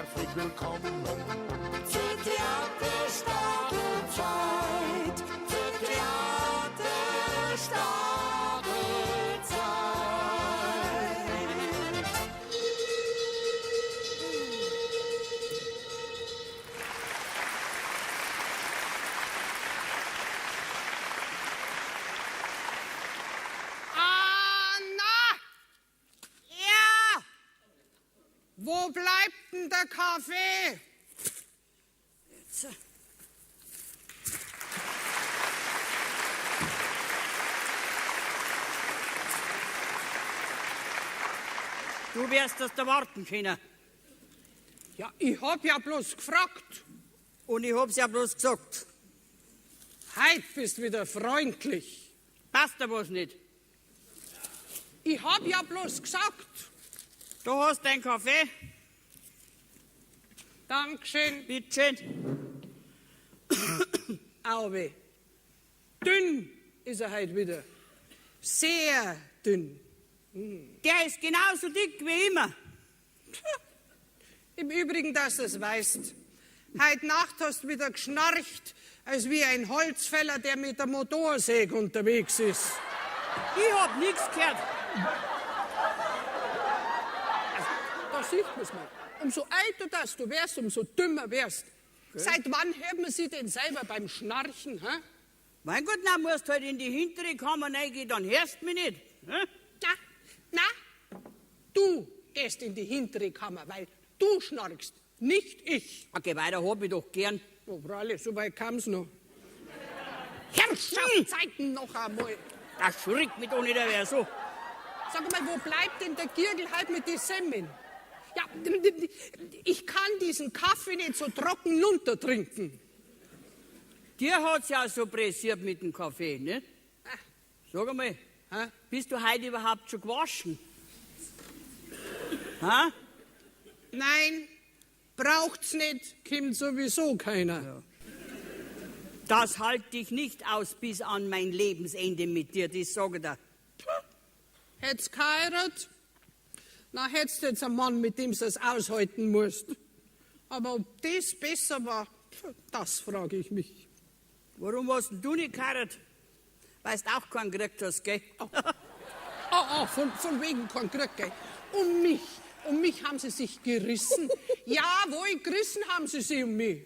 herzlich willkommen zur Theaterstadtzeit, zur Theaterstadtzeit. Anna! Ja! Wo bleibt denn der Kaffee? So. Du wirst das da warten können. Ja, ich hab ja bloß gefragt. Und ich hab's ja bloß gesagt. Heut bist wieder freundlich. Passt da was nicht? Ich hab ja bloß gesagt. Du hast deinen Kaffee. Dankeschön. Bitteschön. Auwe. Dünn ist er heute wieder. Sehr dünn. Der ist genauso dick wie immer. Im Übrigen, dass du es weißt. Heute Nacht hast du wieder geschnarcht, als wie ein Holzfäller, der mit der Motorsäge unterwegs ist. Ich hab nichts gehört. Da sieht man's mal. Umso älter das du wärst, umso dümmer wärst. Okay. Seit wann hört man sie denn selber beim Schnarchen? Hä? Mein Gott, dann musst du halt in die hintere Kammer reingehen, dann hörst du mich nicht. Hä? Na, du gehst in die hintere Kammer, weil du schnarchst, nicht ich. Okay, weiter hab ich doch gern. Oh, freilich, so weit kam's noch. Herrschaftszeiten noch einmal. Das schreckt mich doch nicht mehr so. Sag mal, wo bleibt denn der Girgel halt mit den Semmeln? Ja, ich kann diesen Kaffee nicht so trocken runtertrinken. Dir hat's ja so pressiert mit dem Kaffee, ne? Sag einmal, bist du heute überhaupt schon gewaschen? Ha? Nein, braucht's nicht, kommt sowieso keiner. Ja. Das halte ich nicht aus bis an mein Lebensende mit dir, das sage ich dir. Hätt's geheiratet? Na, hättest du jetzt einen Mann, mit dem du es aushalten musst. Aber ob das besser war, das frage ich mich. Warum hast denn du nicht geheiratet? Weil du auch keinen gekriegt hast, gell? Von wegen keinen gekriegt, gell? Um mich haben sie sich gerissen. Jawohl, gerissen haben sie sich um mich.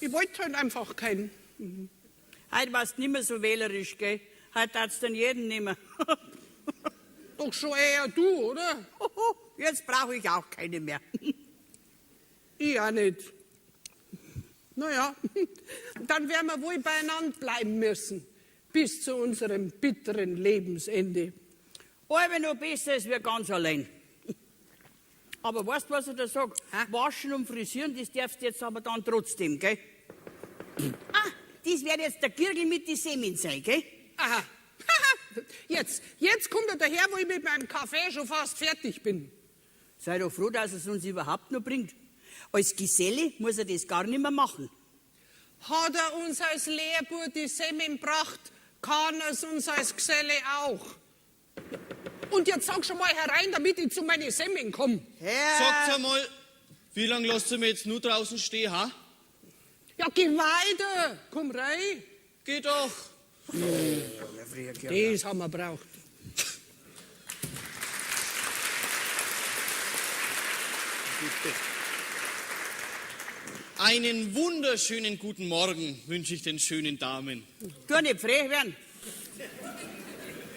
Ich wollte halt einfach keinen. Heute warst du nicht mehr so wählerisch, gell? Heute darfst du dann jeden nehmen. Doch schon eher du, oder? Jetzt brauche ich auch keine mehr. Ich auch nicht. Naja, dann werden wir wohl beieinander bleiben müssen, bis zu unserem bitteren Lebensende. Aber noch besser ist wie ganz allein. Aber weißt du, was ich da sage? Waschen und frisieren, das darfst du jetzt aber dann trotzdem, gell? Das wird jetzt der Girgel mit den Semen sein, gell? Aha. Jetzt kommt er daher, wo ich mit meinem Kaffee schon fast fertig bin. Sei doch froh, dass es uns überhaupt noch bringt. Als Geselle muss er das gar nicht mehr machen. Hat er uns als Lehrbur die Semen gebracht, kann er es uns als Geselle auch. Und jetzt sag schon mal herein, damit ich zu meinen Semmeln komme. Sagt einmal, wie lange lasst ihr mir jetzt nur draußen stehen, ha? Ja, geh weiter, komm rein. Geh doch. Das haben wir braucht. Einen wunderschönen guten Morgen wünsche ich den schönen Damen. Tu nicht frech werden.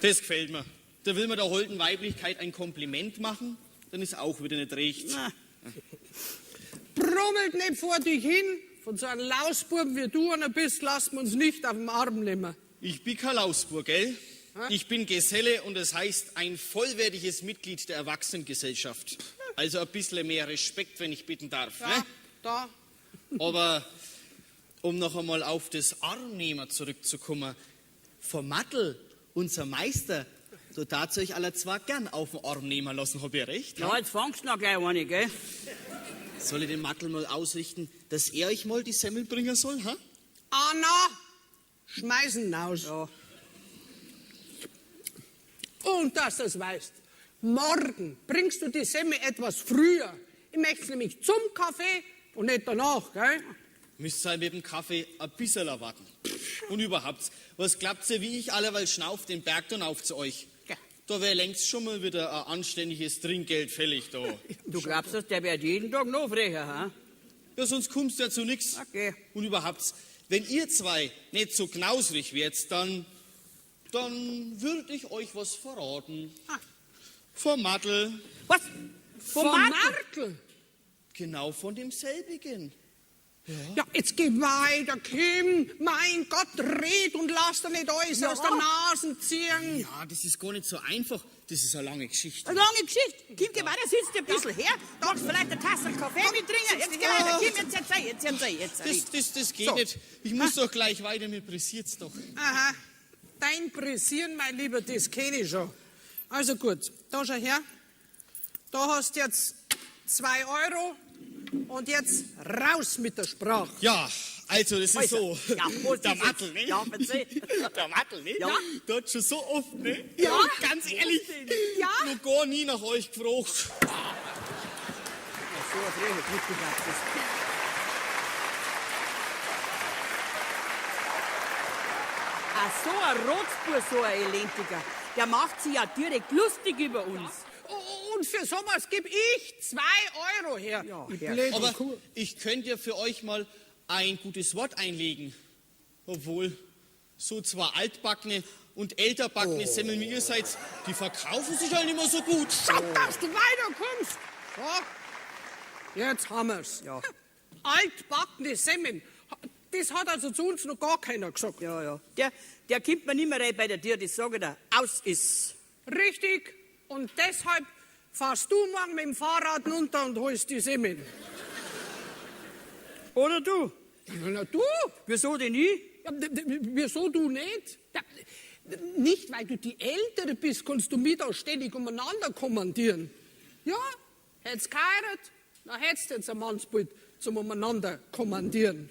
Das gefällt mir. Da will man der holden Weiblichkeit ein Kompliment machen, dann ist auch wieder nicht recht. Na. Brummelt nicht vor dich hin. Von so einem Lausbuben wie du einer bist, lassen wir uns nicht auf dem Arm nehmen. Ich bin kein Lausbur, gell? Ich bin Geselle und das heißt ein vollwertiges Mitglied der Erwachsenengesellschaft. Also ein bisschen mehr Respekt, wenn ich bitten darf. Ja, Ne? da. Aber um noch einmal auf das Armnehmen zurückzukommen, vom Mattel, unser Meister, so darf euch alle zwei gern auf den Arm nehmen lassen, hab ich recht? Ja, jetzt fangst du noch gleich eine, gell? Soll ich den Mattel mal ausrichten, dass er euch mal die Semmel bringen soll, ha? Anna, schmeißen raus. Ja. Und dass du es weißt, morgen bringst du die Semmel etwas früher. Ich möchte es nämlich zum Kaffee und nicht danach, gell? Müsst ihr mit dem Kaffee ein bisschen warten. Und überhaupt, was glaubt ihr, wie ich alleweil schnauf den Berg dann auf zu euch? Ja. Da wäre längst schon mal wieder ein anständiges Trinkgeld fällig da. Du glaubst, dass der wird jeden Tag noch frecher, ha? Ja, sonst kommst du ja zu nix. Okay. Und überhaupt, wenn ihr zwei nicht so knausrig werdet, dann würde ich euch was verraten. Vom Mattel. Was? Von Martin? Markel. Genau von demselbigen. Ja, jetzt geh weiter, Kim. Mein Gott, red und lass dir nicht alles aus der Nase ziehen. Ja, das ist gar nicht so einfach. Das ist eine lange Geschichte. Eine lange Geschichte. Kim, geh weiter, sitzt ein bisschen her. Magst vielleicht eine Tasse Kaffee mittrinken? Jetzt geh weiter, Kim, jetzt. Das geht So. nicht. Ich muss doch gleich weiter, mir pressiert's doch. Aha, dein Pressieren, mein Lieber, das kenne ich schon. Also gut, da schau her. Da hast du jetzt 2 Euro und jetzt raus mit der Sprache. Ja, also das ist so. Ja, wo ist der das Mattel, jetzt? ne? Ja, erzähl. Der Mattel, ne? Ja. Der hat schon so oft, ne? Ja. Und ganz ehrlich, Ja. noch gar nie nach euch gefragt. So ein Frecher, Glück gehabt. So ein Rotzbur, so ein Elentiger, der macht sich ja direkt lustig über uns. Und für sowas gebe ich 2 Euro her. Ja, Ich Herr. blöde Aber Kuh. ich könnte ja für euch mal ein gutes Wort einlegen. Obwohl, so zwei altbackene und älterbackene Semmeln wie ihr seid, die verkaufen sich halt nicht mehr so gut. Schau, dass du weiterkommst. So, jetzt haben wir's. Ja. Altbackene Semmeln. Das hat also zu uns noch gar keiner gesagt. Ja. Der kommt mir nicht mehr rein bei der Tür, das sage ich dir. Aus ist. Richtig. Und deshalb fahrst du morgen mit dem Fahrrad runter und holst die Semmeln. Oder du? Na du? Wieso denn ich? Ja, wieso du nicht? Ja, nicht, weil du die Ältere bist, kannst du mich da ständig umeinander kommandieren. Ja, hättest geheiratet, dann hättest du jetzt ein Mannsbild zum umeinander kommandieren.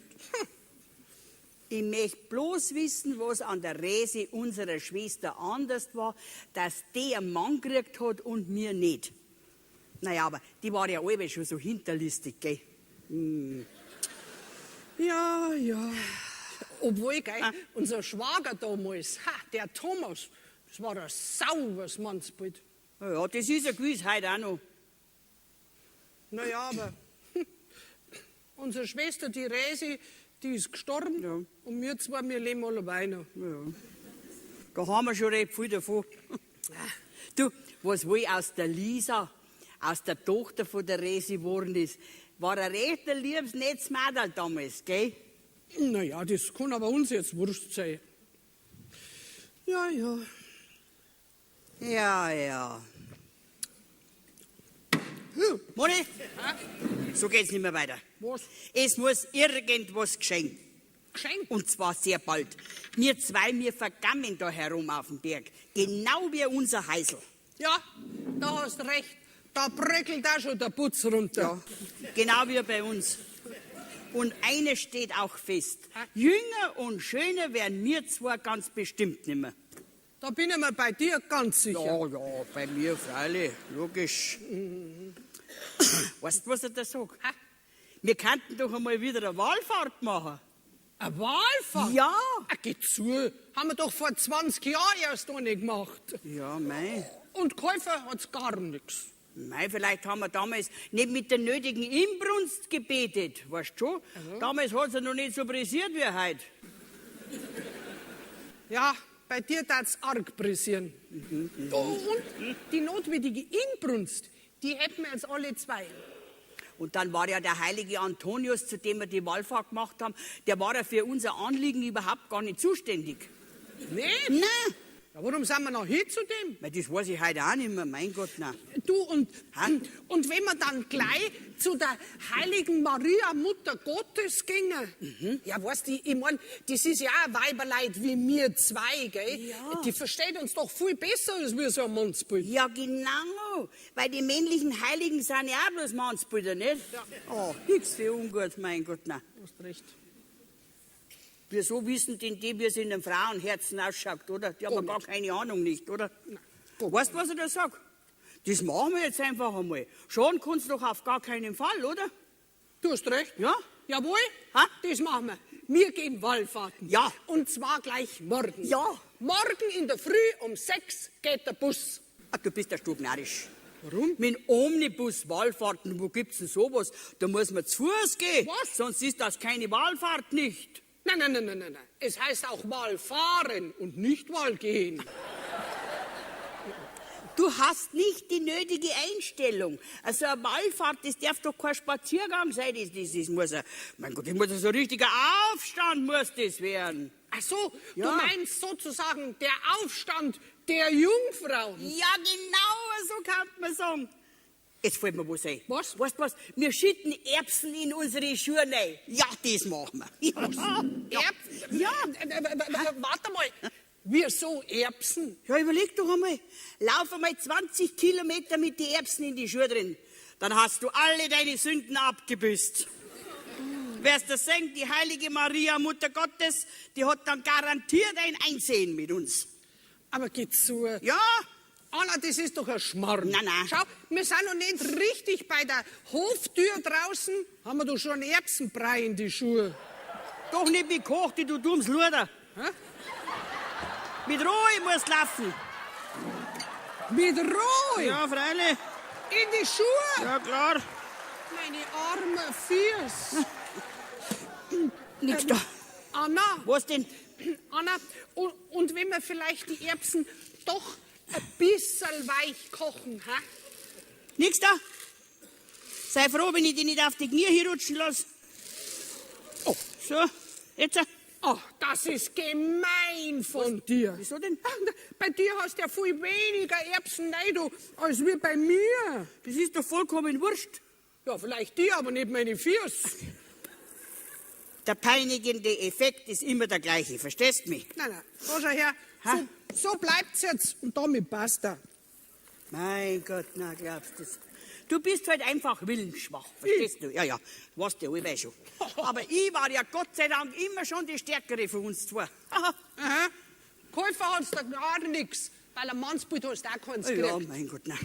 Ich möchte bloß wissen, was an der Rese unserer Schwester anders war, dass die einen Mann gekriegt hat und mir nicht. Naja, aber die war ja alle schon so hinterlistig, gell? Ja. Obwohl, gell, unser Schwager damals, der Thomas, das war ein sauberes Mannsbild. Ja, das ist ja gewiss heute auch noch. Naja, aber unsere Schwester, die Resi, die ist gestorben. Ja. Und wir zwei, wir leben alle weiter. Ja. Da haben wir schon recht viel davon. Du, was wohl aus der Lisa, aus der Tochter von der Resi geworden ist, war ein recht liebes Netzmädel damals, gell? Naja, das kann aber uns jetzt wurscht sein. Ja. Ja. Moni, so geht's nicht mehr weiter. Was? Es muss irgendwas geschehen. Geschenk? Und zwar sehr bald. Wir zwei, wir vergammeln da herum auf dem Berg. Genau wie unser Heisel. Ja, da hast recht. Da bröckelt auch schon der Putz runter. Genau wie bei uns. Und eines steht auch fest. Jünger und schöner werden wir zwei ganz bestimmt nicht mehr. Da bin ich mir bei dir ganz sicher. Ja, bei mir freilich, logisch. Weißt du, was ich da sag? Wir könnten doch einmal wieder eine Wallfahrt machen. Eine Wahlfahrt? Ja. Geh zu. Haben wir doch vor 20 Jahren erst eine gemacht. Ja, mei. Und Käufer hat's gar nichts. Mei, vielleicht haben wir damals nicht mit der nötigen Inbrunst gebetet, weißt du schon? Damals hat es ja noch nicht so pressiert wie heute. Ja, bei dir tat's arg pressieren. Oh, und die notwendige Inbrunst, die hätten wir jetzt alle zwei. Und dann war ja der heilige Antonius, zu dem wir die Wallfahrt gemacht haben, der war ja für unser Anliegen überhaupt gar nicht zuständig. Nicht? Nein, Ja, warum sind wir noch hier zu dem? weil das weiß ich heute auch nicht mehr, mein Gott, nein. Du, und Hä? wenn wir dann gleich zu der heiligen Maria, Mutter Gottes gingen, ja, weißt du, ich mein, das ist ja auch ein Weiberleid wie wir zwei, gell? Ja. Die versteht uns doch viel besser als wir so ein Mannsbild. Ja, genau, weil die männlichen Heiligen sind ja auch bloß Mannsbilder, nicht? Oh, nix für ungut, mein Gott, nein. Du hast recht. Wieso wissen denn die, wie es in den Frauenherzen ausschaut, oder? Die haben ja gar keine Ahnung nicht, oder? Weißt du, was ich da sag? Das machen wir jetzt einfach einmal. Schauen kannst du doch auf gar keinen Fall, oder? Du hast recht. Ja? Jawohl, Ha? das machen wir. Wir gehen Wallfahrten. Ja. Und zwar gleich morgen. Ja. Morgen in der Früh um 6 geht der Bus. Ach, du bist ja stubenarisch. Warum? Mit Omnibus Wallfahrten, wo gibt's denn sowas? Da muss man zu Fuß gehen. Was? Sonst ist das keine Wallfahrt nicht. Nein. Es heißt auch Wallfahren und nicht Wallgehen. Du hast nicht die nötige Einstellung. Also eine Wallfahrt, das darf doch kein Spaziergang sein. Das muss mein Gott, das muss so ein richtiger Aufstand muss das werden. Ach so, Ja. du meinst sozusagen der Aufstand der Jungfrauen. Ja, genau so kann man sagen. Jetzt fällt mir was ein. Was? Weißt du was? Wir schütten Erbsen in unsere Schuhe rein. Ja, das machen wir. Ja. Erbsen? Ja. Warte mal. Wieso Erbsen? Ja, überleg doch einmal. Lauf einmal 20 Kilometer mit den Erbsen in die Schuhe drin. Dann hast du alle deine Sünden abgebüßt. Wer's das sehen, die heilige Maria, Mutter Gottes, die hat dann garantiert ein Einsehen mit uns. Aber geht's so? Ja, Anna, das ist doch ein Schmarrn. Nein. Schau, wir sind noch nicht richtig bei der Hoftür draußen. Haben wir doch schon Erbsenbrei in die Schuhe. doch nicht mit Koch, du dummes Luder. Hä? Mit Ruhe musst laufen. Mit Ruhe Ja, freilich. in die Schuhe. Ja, klar. Meine arme Fies. Nix da. Anna, Was denn? Anna, und wenn wir vielleicht die Erbsen doch ein bisschen weich kochen, ha? Nix da. Sei froh, wenn ich dich nicht auf die Knie hier rutschen lasse. Oh. So, jetzt. Oh, das ist gemein von dir. Wieso denn? Bei dir hast du ja viel weniger Erbsen rein, du, als wir bei mir. Das ist doch vollkommen wurscht. Ja, vielleicht dir, aber nicht meine Fies. Der peinigende Effekt ist immer der gleiche, verstehst du mich? Nein, schau schon her. Ha? So bleibt's jetzt und damit basta. Mein Gott, na glaubst du das? Du bist halt einfach willensschwach, verstehst du? Ja, weißt du, ich weiß schon. Aber ich war ja Gott sei Dank immer schon die Stärkere von uns zwei. Aha. Aha. Käufer hat's da gar nix, weil ein Mannsbild hast du auch keins gekriegt. Ja, mein Gott, na.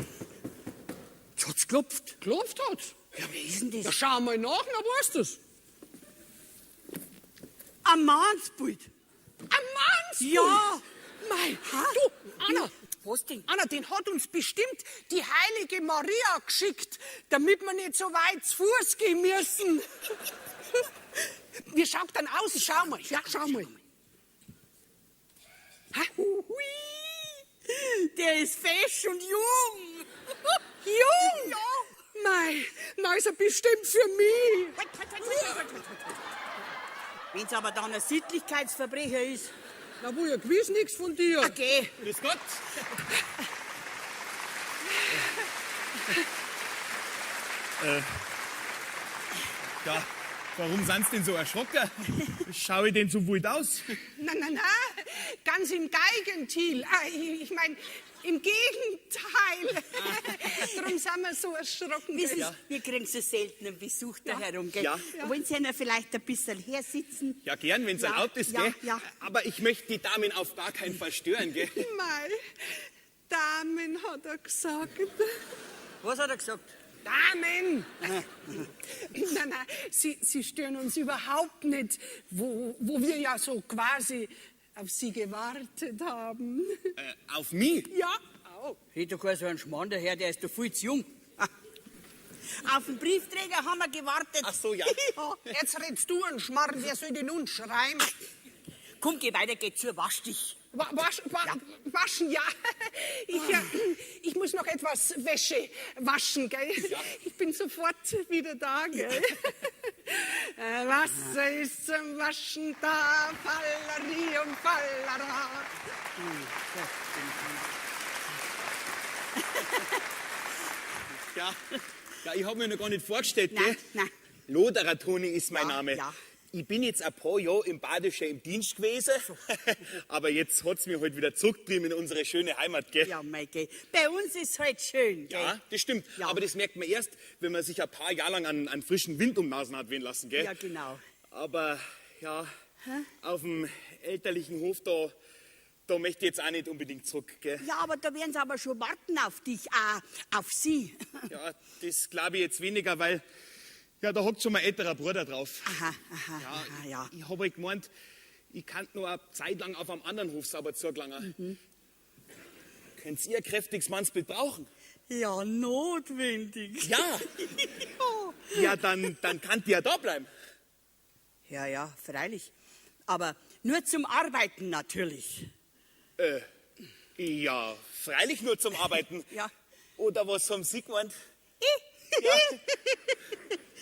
Jetzt hat's geklopft. Klopft hat's. Ja, wie ist denn Ja, das? schau mal nach, na weißt du's. Ein Mannsbild. Ein Mannsbild? Ja. Mei, Ha? du, Anna. Was denn? Anna, den hat uns bestimmt die heilige Maria geschickt, damit wir nicht so weit zu Fuß gehen müssen. Wie schaut dann aus? Schau mal. Ja, schau mal. Ha? Hui. Der ist fesch und jung. Jung? Ja. Mei, na ist er bestimmt für mich. Wenn es aber dann ein Sittlichkeitsverbrecher ist. Na, wo ja gewiss nichts von dir. Okay. Grüß Gott. Ja, warum sind Sie denn so erschrocken? Schaue ich denn so wild aus? Na, ganz im Gegenteil. Ich meine, im Gegenteil. Darum sind wir so erschrocken. Wissen Sie, wir kriegen so selten einen Besuch da herum, gell? Ja. Wollen Sie ja vielleicht ein bisschen hersitzen? Ja, gern, wenn es Ja, erlaubt ist, ja, gell? ja. Aber ich möchte die Damen auf gar keinen Fall stören, gell? Mei, Damen hat er gesagt. Was hat er gesagt? Damen! Nein, Sie stören uns überhaupt nicht, wo wir ja so quasi auf Sie gewartet haben. Auf mich? Ja, auch. Red doch kein so ein Schmarrn daher, der ist doch viel zu jung. Auf den Briefträger haben wir gewartet. Ach so, ja. Jetzt redst du einen Schmarrn, wer soll den uns schreiben? Komm, geh weiter, geh zur, wasch dich. Waschen, ja. Ich muss noch etwas Wäsche waschen, gell? Ich bin sofort wieder da, gell? Wasser ist zum Waschen da, Falleri und Fallera. Ja, ich habe mir noch gar nicht vorgestellt, gell? Nein. Loderer Toni ist mein Ja, Name. ja. Ich bin jetzt ein paar Jahre im Badischer im Dienst gewesen, aber jetzt hat es mich halt wieder zurückgetrieben in unsere schöne Heimat, gell? Ja, mein Gott. Bei uns ist halt schön, gell? Ja, das stimmt. Ja. Aber das merkt man erst, wenn man sich ein paar Jahre lang an frischen Wind um die Nasen hat wehen lassen, gell? Ja, genau. Aber ja, auf dem elterlichen Hof, da da möchte ich jetzt auch nicht unbedingt zurück, gell? Ja, aber da werden sie aber schon warten auf dich, auf sie. Ja, das glaube ich jetzt weniger, weil, ja, da hockt schon mein älterer Bruder drauf. Aha, ja. Ich habe halt gemeint, ich kann noch eine Zeit lang auf einem anderen Hof sauber zugelangen. Könnt ihr ein kräftiges Mannsbild brauchen? Ja, notwendig. Ja. Ja, dann kann die ja da bleiben. Ja, freilich. Aber nur zum Arbeiten natürlich. Ja, freilich nur zum Arbeiten. Ja. Oder was haben Sie gemeint?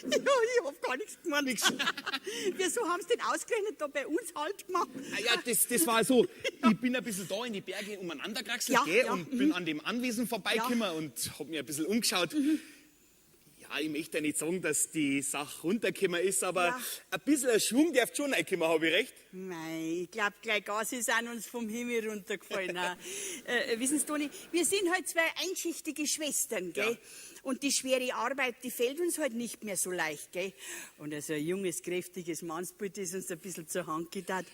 Ja, ich hab gar nichts gemeint. Wieso haben sie denn ausgerechnet da bei uns halt gemacht? Ah ja, das war so. Ich bin ein bisschen da in die Berge umeinander gekraxelt, Ja, gell, ja, und bin an dem Anwesen vorbeigekommen und hab mir ein bisschen umgeschaut. Ja, ich möchte ja nicht sagen, dass die Sache runtergekommen ist, aber Ja. ein bisschen ein Schwung darf schon reinkommen, habe ich recht? Mei, ich glaub, gleich Gas ist an uns vom Himmel runtergefallen. Wissen Sie, Toni, wir sind halt zwei einschichtige Schwestern, gell? Ja. Und die schwere Arbeit, die fällt uns halt nicht mehr so leicht, gell? Und also ein junges, kräftiges Mannsbild, das uns ein bisschen zur Hand getan.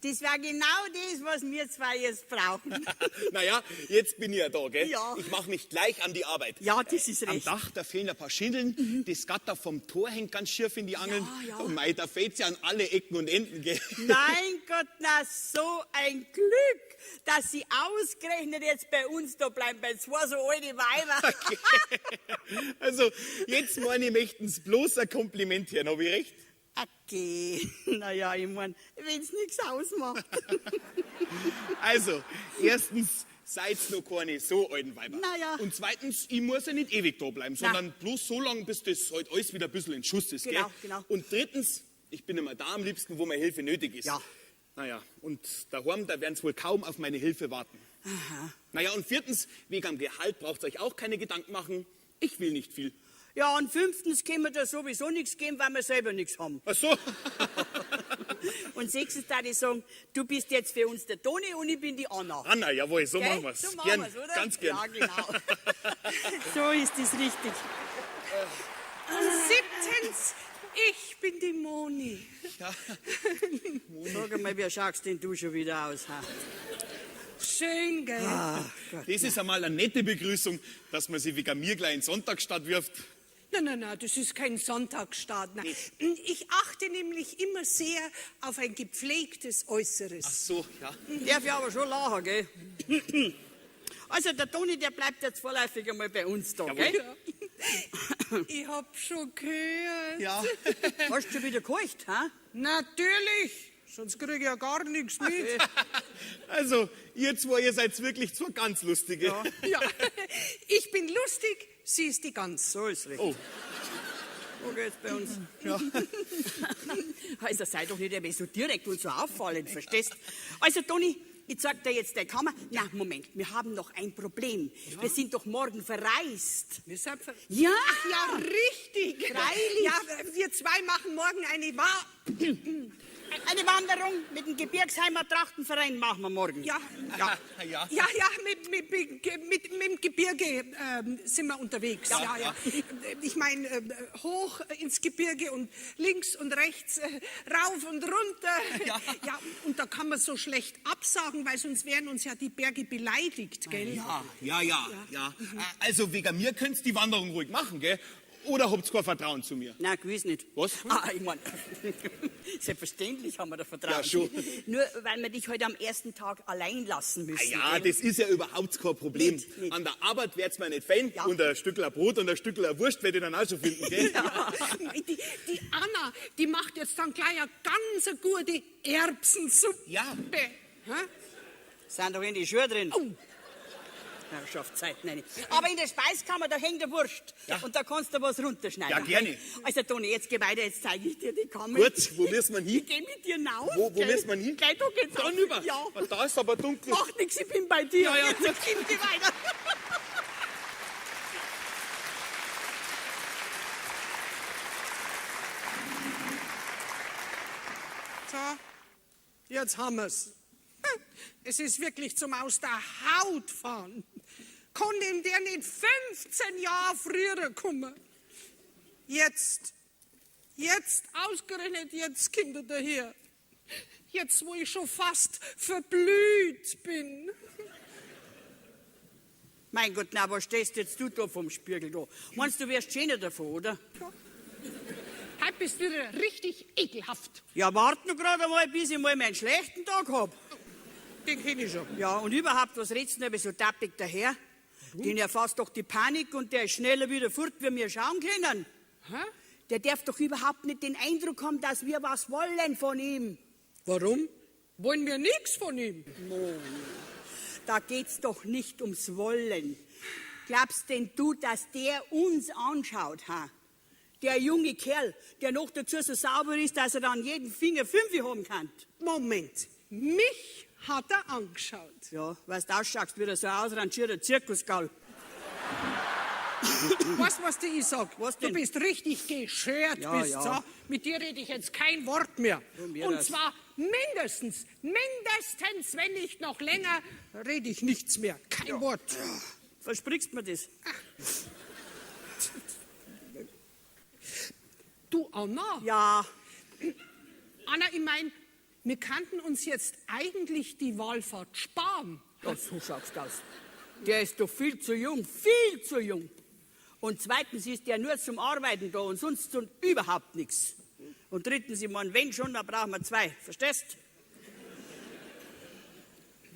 Das war genau das, was wir zwei jetzt brauchen. Naja, jetzt bin ich ja da, gell? Ja. Ich mache mich gleich an die Arbeit. Ja, das ist Am recht. Dach, da fehlen ein paar Schindeln, das Gatter vom Tor hängt ganz schief in die Angeln. Ja. Und mei, da fällt's ja an alle Ecken und Enden, gell? Mein Gott, na so ein Glück, dass Sie ausgerechnet jetzt bei uns da bleiben, bei zwei so alte Weiber. Also, jetzt meine ich, möchten's bloß ein Kompliment hören, habe ich recht? Okay, naja, ich mein, wenn's nichts ausmacht. Also, erstens, seid noch keine so alten Weiber. Na ja. Und zweitens, ich muss ja nicht ewig da bleiben, sondern bloß so lange, bis das halt alles wieder ein bisschen in Schuss ist, Genau, gell? genau. Und drittens, ich bin immer da am liebsten, wo meine Hilfe nötig ist. Ja. Naja, und daheim, da werden sie wohl kaum auf meine Hilfe warten. Aha. Naja, und viertens, wegen am Gehalt braucht ihr euch auch keine Gedanken machen. Ich will nicht viel. Ja, und fünftens können wir da sowieso nichts geben, weil wir selber nichts haben. Ach so. Und sechstens darf ich sagen, du bist jetzt für uns der Toni und ich bin die Anna. Anna, jawohl, so Gell? machen wir's. So machen Gern, wir's, oder? ganz gern. Ja, genau. So ist es richtig. Siebtens, ich bin die Moni. Sag mal, wie schaust denn du schon wieder aus? Ha? Schön, gell? Das ist einmal eine nette Begrüßung, dass man sie wegen mir gleich in den Sonntagsstadt wirft. Nein, das ist kein Sonntagsstaat. Nein. Ich achte nämlich immer sehr auf ein gepflegtes Ach Äußeres. so, ja. Darf ich aber schon lachen, gell? Also der Toni, der bleibt jetzt vorläufig einmal bei uns da, Jawohl. gell? Ich hab schon gehört. Ja. Hast du schon wieder gehorcht, ha? Natürlich, sonst kriege ich ja gar nichts mit. Also, ihr zwei, ihr seid wirklich zwei ganz Lustige. Ja. Ich bin lustig, sie ist die Gans. So ist recht. Oh. So geht's bei uns. Ja. Also sei doch nicht mehr so direkt und so auffallend, verstehst? Also Toni, ich zeig dir jetzt deine Kammer. Na, Moment, wir haben noch ein Problem. Wir sind doch morgen verreist. Wir sind Ja, Ach ja, richtig. Freilich. Ja, wir zwei machen morgen eine Wanderung mit dem Gebirgsheimer Trachtenverein machen wir morgen. Ja, Ja. mit dem Gebirge sind wir unterwegs. Ja. Ich meine, hoch ins Gebirge und links und rechts, rauf und runter. Ja, und da kann man so schlecht absagen, weil sonst wären uns ja die Berge beleidigt, gell? Ja. Also, wegen mir könnt's die Wanderung ruhig machen, gell? Oder habt ihr kein Vertrauen zu mir? Nein, gewiss nicht. Was? Ich mein, selbstverständlich haben wir da Vertrauen. Ja, schon. Nur weil wir dich heute am ersten Tag allein lassen müssen. Ja, gell? das ist ja überhaupt kein Problem. Nicht. An der Arbeit wird's mir nicht fehlen. Ja. Und ein Stückler Brot und ein Stückler Wurst werde ich dann auch schon finden, gell? Die Anna, die macht jetzt dann gleich eine ganz gute Erbsensuppe. Ja. Hä? Sind doch in die Schuhe drin. Oh. Ja, schafft Zeit rein. Aber in der Speiskammer, da hängt der Wurst. Ja. Und da kannst du was runterschneiden. Ja, gerne. Also, Toni, jetzt geh weiter, jetzt zeige ich dir die Kammer. Gut, wo müssen wir hin? Ich geh mit dir hinauf. Wo gell? müssen wir hin? Gleich da geht's Da auf. rüber? Ja. Da ist aber dunkel. Macht nichts, ich bin bei dir. Ja. Jetzt geh weiter. So, jetzt haben wir's. Es ist wirklich zum Aus der Haut fahren. Konnte ihm der nicht 15 Jahre früher kommen? Jetzt ausgerechnet jetzt, Kinder daher. jetzt wo ich schon fast verblüht bin. Mein Gott, na, was stehst jetzt du da vom Spiegel da? Meinst du, wirst schöner davon, oder? Heute bist du wieder richtig ekelhaft. Ja, warte noch gerade einmal, bis ich mal meinen schlechten Tag hab. Den kenn ich schon. Ja, und überhaupt, was redst du denn so tappig daher? Den erfasst doch die Panik und der ist schneller wieder fort, wie wir schauen können. Hä? Der darf doch überhaupt nicht den Eindruck haben, dass wir was wollen von ihm. Warum? Wollen wir nichts von ihm? Da geht's doch nicht ums Wollen. Glaubst denn du, dass der uns anschaut, ha? Der junge Kerl, der noch dazu so sauber ist, dass er dann jeden Finger 5 haben kann. Moment, mich hat er angeschaut. Ja, weißt du, ausschaust wie so ausrangierter Zirkusgall. Weißt du, was dir ich sag? Was Du denn? bist richtig geschert, Ja, bist ja. so. Mit dir rede ich jetzt kein Wort mehr. mir Und das. zwar mindestens, wenn nicht noch länger, rede ich nichts mehr. Kein Wort. Versprichst mir das? Du, Anna. Ja, Anna, ich mein, wir könnten uns jetzt eigentlich die Wallfahrt sparen. ja, so schaust du aus. Der ist doch viel zu jung, viel zu jung. Und zweitens ist der nur zum Arbeiten da und sonst tun überhaupt nichts. Und drittens, ich meine, wenn schon, dann brauchen wir 2. Verstehst?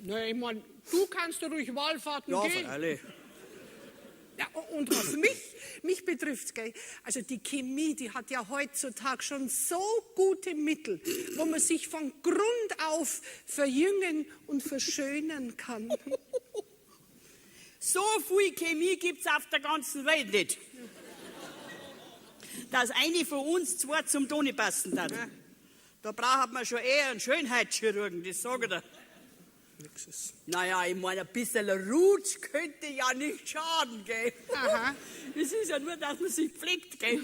Na, ich mein, du kannst ja ruhig Wallfahrten Ja, gehen. freilich. Ja, und was mich betrifft, gell, also die Chemie, die hat ja heutzutage schon so gute Mittel, wo man sich von Grund auf verjüngen und verschönern kann. So viel Chemie gibt's auf der ganzen Welt nicht. Dass eine von uns 2 zum Toni passen darf. Da braucht man schon eher einen Schönheitschirurgen, das sage ich dir. Naja, ich meine, ein bisschen Rutsch könnte ja nicht schaden, gell? Aha. Es ist ja nur, dass man sich pflegt, gell?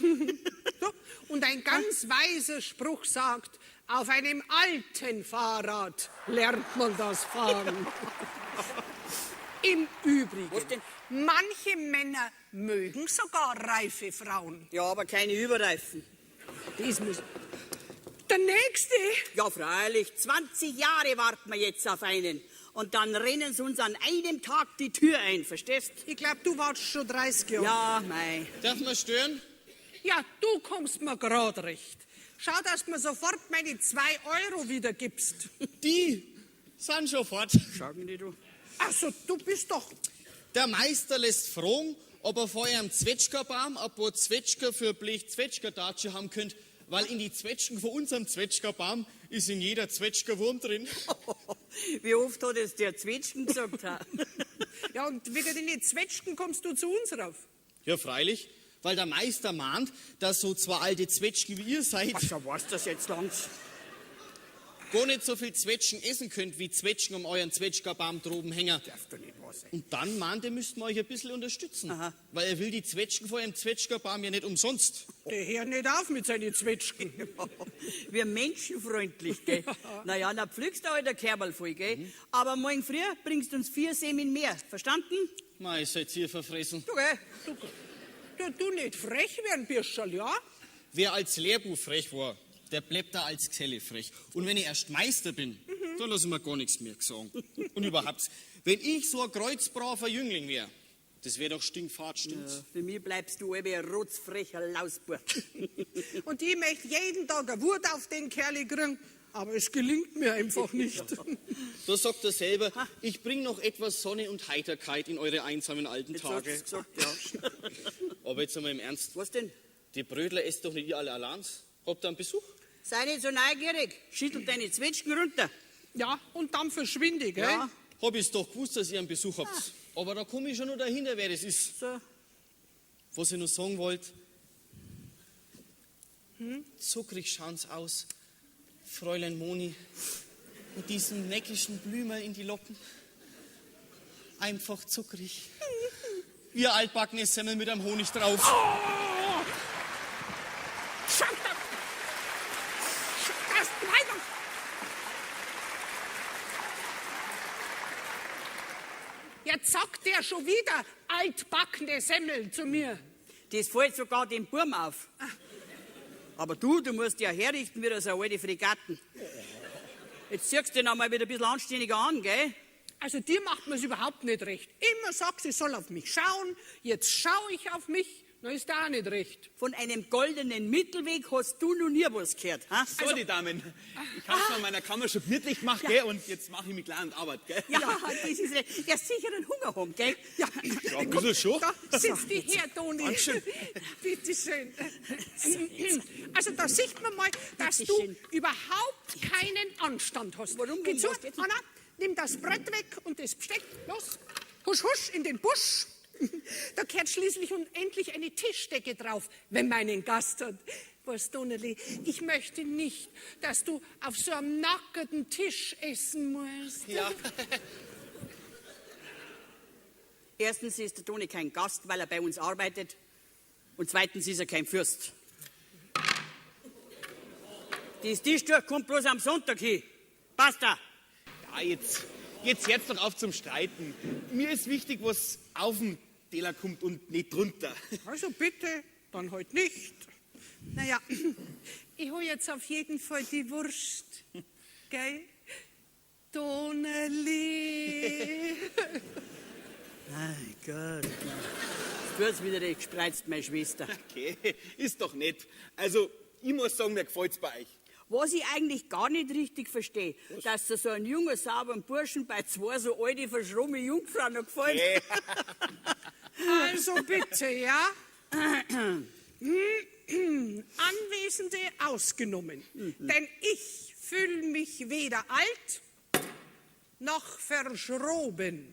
So, und ein ganz weiser Spruch sagt, auf einem alten Fahrrad lernt man das Fahren. Im Übrigen, Was denn? manche Männer mögen sogar reife Frauen. Ja, aber keine Überreifen. Das muss... Der Nächste, Ja, freilich, 20 Jahre warten wir jetzt auf einen. Und dann rennen sie uns an einem Tag die Tür ein, verstehst? ich glaube, du warst schon 30 Jahre. Ja, mei. Darf man stören? Ja, du kommst mir gerade recht. Schau, dass du mir sofort meine 2 Euro wieder gibst. Die sind schon fort. Sagen die du. Also, du bist doch... Der Meister lässt fragen, ob er vor einem Zwetschgerbaum ein paar Zwetschger für Blech Zwetschgerdatsche haben könnt, weil in die Zwetschgen von unserem Zwetschgerbaum ist in jeder Zwetschgerwurm drin. Wie oft hat es der Zwetschgen gesagt? ha? Ja, und wegen den Zwetschgen kommst du zu uns rauf. Ja, freilich, weil der Meister mahnt, dass so 2 alte Zwetschgen wie ihr seid, Also, was das jetzt langs? gar nicht so viel Zwetschgen essen könnt, wie Zwetschgen um euren Zwetschgerbaum droben hängen. Darf doch nicht wahr sein. Und dann mahnt er, müssten wir euch ein bisschen unterstützen. Aha. Weil er will die Zwetschgen vor eurem Zwetschgerbaum ja nicht umsonst. Der hört nicht auf mit seinen Zwetschgen. Wir menschenfreundlich, gell? Naja, dann pflückst du halt der Kerberl voll, gell? Aber morgen früh bringst du uns 4 Semen mehr. Verstanden? Mei, seid ihr verfressen. Du, gell? Du nicht frech werden, Birschel, ja? Wer als Lehrbuch frech war, der bleibt da als Geselle frech. Und wenn ich erst Meister bin, dann lasse ich mir gar nichts mehr sagen. Und überhaupt, wenn ich so ein kreuzbraver Jüngling wäre, das wäre doch stinkfad, stimmt's? Für mich bleibst du eben ein rotzfrecher Lausbub. Und ich möchte jeden Tag eine Wut auf den Kerl kriegen, aber es gelingt mir einfach nicht. Da sagt er selber, ich bringe noch etwas Sonne und Heiterkeit in eure einsamen alten Jetzt hast Tage. du's gesagt, ja. Aber jetzt einmal im Ernst, Was denn? die Brödler esst doch nicht ihr alle allein. Habt ihr einen Besuch? Sei nicht so neugierig. Schüttel deine Zwetschgen runter. Ja, und dann verschwinde ich, gell? Ja. Hab ich's doch gewusst, dass ihr einen Besuch habt. Aber da komme ich schon noch dahinter, wer das ist. So. Was ich noch sagen wollte, zuckrig schaut's aus, Fräulein Moni, mit diesen neckischen Blümer in die Locken. Einfach zuckrig. Ihr altbackene Semmel mit einem Honig drauf. Jetzt sagt der schon wieder altbackene Semmel zu mir. Das fällt sogar dem Burm auf. Aber du musst ja herrichten wie so eine alte Fregatten. Jetzt ziehst du den einmal wieder ein bisschen anständiger an, gell? Also dir macht man es überhaupt nicht recht. Immer sagt sie soll auf mich schauen, jetzt schaue ich auf mich, na ist da auch nicht recht. Von einem goldenen Mittelweg hast du noch nie was gehört, ha? So, die Damen, ich hab's in meiner Kammer schon gemütlich gemacht, gell? Und jetzt mache ich mich klar an die Arbeit, gell? Ja, das ist recht. Der sicher einen Hunger haben, gell? Ja, Ja, ein bisschen schon. da sitzt die her, Toni. Dankeschön. Bitte schön. Also da sieht man mal, dass Bitte du schön. überhaupt keinen Anstand hast. Warum? Geh zu, Was geht's? Anna, nimm das Brett weg und das Besteck. Los, husch, husch, in den Busch. Da kehrt schließlich und endlich eine Tischdecke drauf, wenn man einen Gast hat. Was, Donnerli, ich möchte nicht, dass du auf so einem nackerten Tisch essen musst. Ja. Erstens ist der Toni kein Gast, weil er bei uns arbeitet. Und zweitens ist er kein Fürst. Das Tischtuch kommt bloß am Sonntag hin. Passt da? Ja, jetzt hört's doch auf zum Streiten. Mir ist wichtig, was auf den Teller kommt und nicht drunter. Also bitte, dann halt nicht. Naja, ich hol jetzt auf jeden Fall die Wurst. Gell? Donnerli. Mein Gott. Du hast wieder recht gespreizt, meine Schwester. Okay, ist doch nett. Also, ich muss sagen, mir gefällt's bei euch. Was ich eigentlich gar nicht richtig verstehe, dass dir so ein junger, sauberen Burschen bei zwei so alte, verschrobene Jungfrauen noch gefällt. Okay. Also bitte, ja? Anwesende ausgenommen. Denn ich fühle mich weder alt noch verschroben.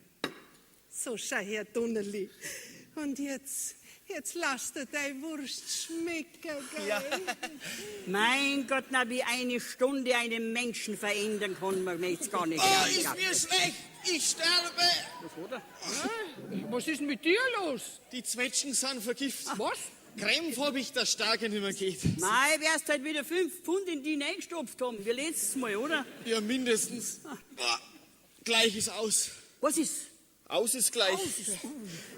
So, schau her, Donnerli. Und jetzt lass dir deine Wurst schmecken, gell? Ja. Mein Gott, na, wie eine Stunde einen Menschen verändern kann man jetzt gar nicht. Oh, ist mir schlecht. Ich sterbe. Was, oder? Was ist denn mit dir los? Die Zwetschgen sind vergiftet. Was? Krämpf hab ich, dass starke nicht mehr geht. Mei, wirst halt wieder 5 Pfund in die eingestopft haben, wie letztes Mal, oder? Ja, mindestens. Gleich ist aus. Was ist? Aus ist gleich.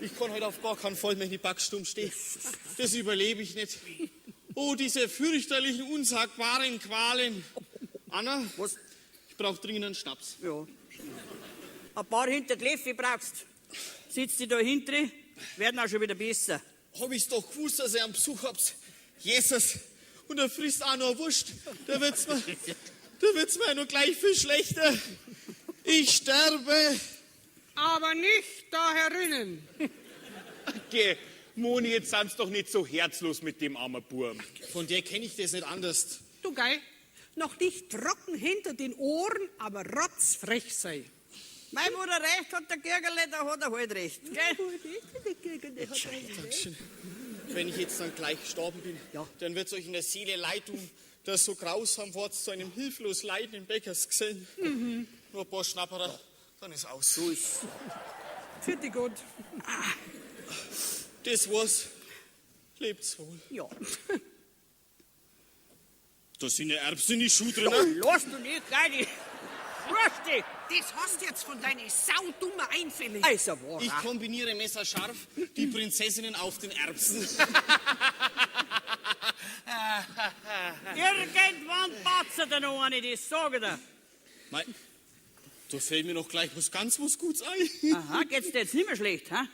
Ich kann heute auf gar keinen Fall mehr in die Backstube stehen. Das überlebe ich nicht. Oh, diese fürchterlichen, unsagbaren Qualen. Anna, Was? ich brauche dringend einen Schnaps. Ja. Ein paar hinter die Läffe brauchst. Sitzt die da hinten, werden auch schon wieder besser. Hab ich's doch gewusst, dass ihr einen Besuch habt. Jesus. Und er frisst auch noch Wurst. Da wird's mir noch gleich viel schlechter. Ich sterbe. Aber nicht da herinnen. Okay, Moni, jetzt sind's doch nicht so herzlos mit dem armen Burm. Von der kenne ich das nicht anders. Du, gell? Noch nicht trocken hinter den Ohren, aber rotzfrech sei. Mein, wo der recht hat, der Gürgerle, da hat er halt recht. Gell? Dankeschön. Wenn ich jetzt dann gleich gestorben bin, dann wird's euch in der Seele leid tun, dass so grausam wart zu einem hilflos leidenden Bäckersgesellen. Nur ein paar Schnapperer, dann ist aus. So ist. Für die gut. Das war's. Lebt's wohl. Ja. Da sind ja Erbsen in die Schuhe Ja, drin. lass du nicht, gleich die Wurst. Das hast du jetzt von deinen saudummen Einfällen. Also, war Ich kombiniere messerscharf die Prinzessinnen auf den Erbsen. Irgendwann patzt er noch eine, das sage ich dir. Mei, da fällt mir noch gleich was Gutes ein. Aha, geht's dir jetzt nicht mehr schlecht, ha?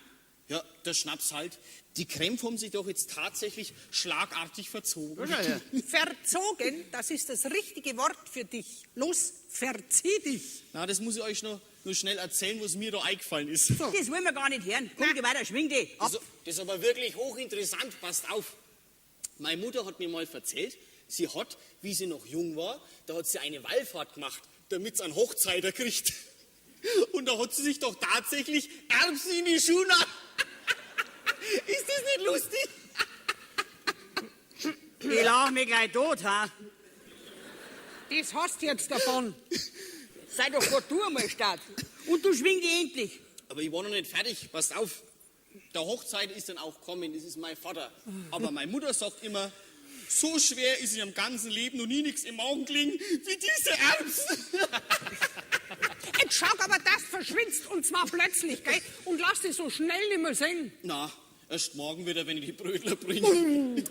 Ja, der Schnaps halt. Die Krämpfe haben sich doch jetzt tatsächlich schlagartig verzogen. Verzogen, das ist das richtige Wort für dich. Los, verzieh dich. Na, das muss ich euch nur schnell erzählen, was mir da eingefallen ist. Das wollen wir gar nicht hören. Komm, geh weiter, schwing die. Ab. Das ist aber wirklich hochinteressant, passt auf. Meine Mutter hat mir mal erzählt, sie hat, wie sie noch jung war, da hat sie eine Wallfahrt gemacht, damit sie einen Hochzeiter kriegt. Und da hat sie sich doch tatsächlich Erbsen in die Schuhe. Ist das nicht lustig? Ich lach mich gleich tot, ha? Das hast du jetzt davon. Sei doch vor du einmal statt. Und du schwing die endlich. Aber ich war noch nicht fertig, passt auf. Der Hochzeit ist dann auch kommen, das ist mein Vater. Aber meine Mutter sagt immer, so schwer ist in ihrem ganzen Leben noch nie nichts im Augen gelegen wie diese Erbsen. Jetzt schau, aber das verschwindst und zwar plötzlich, gell? Und lass dich so schnell nicht mehr sehen. Na, erst morgen wieder, wenn ich die Brötler bringe.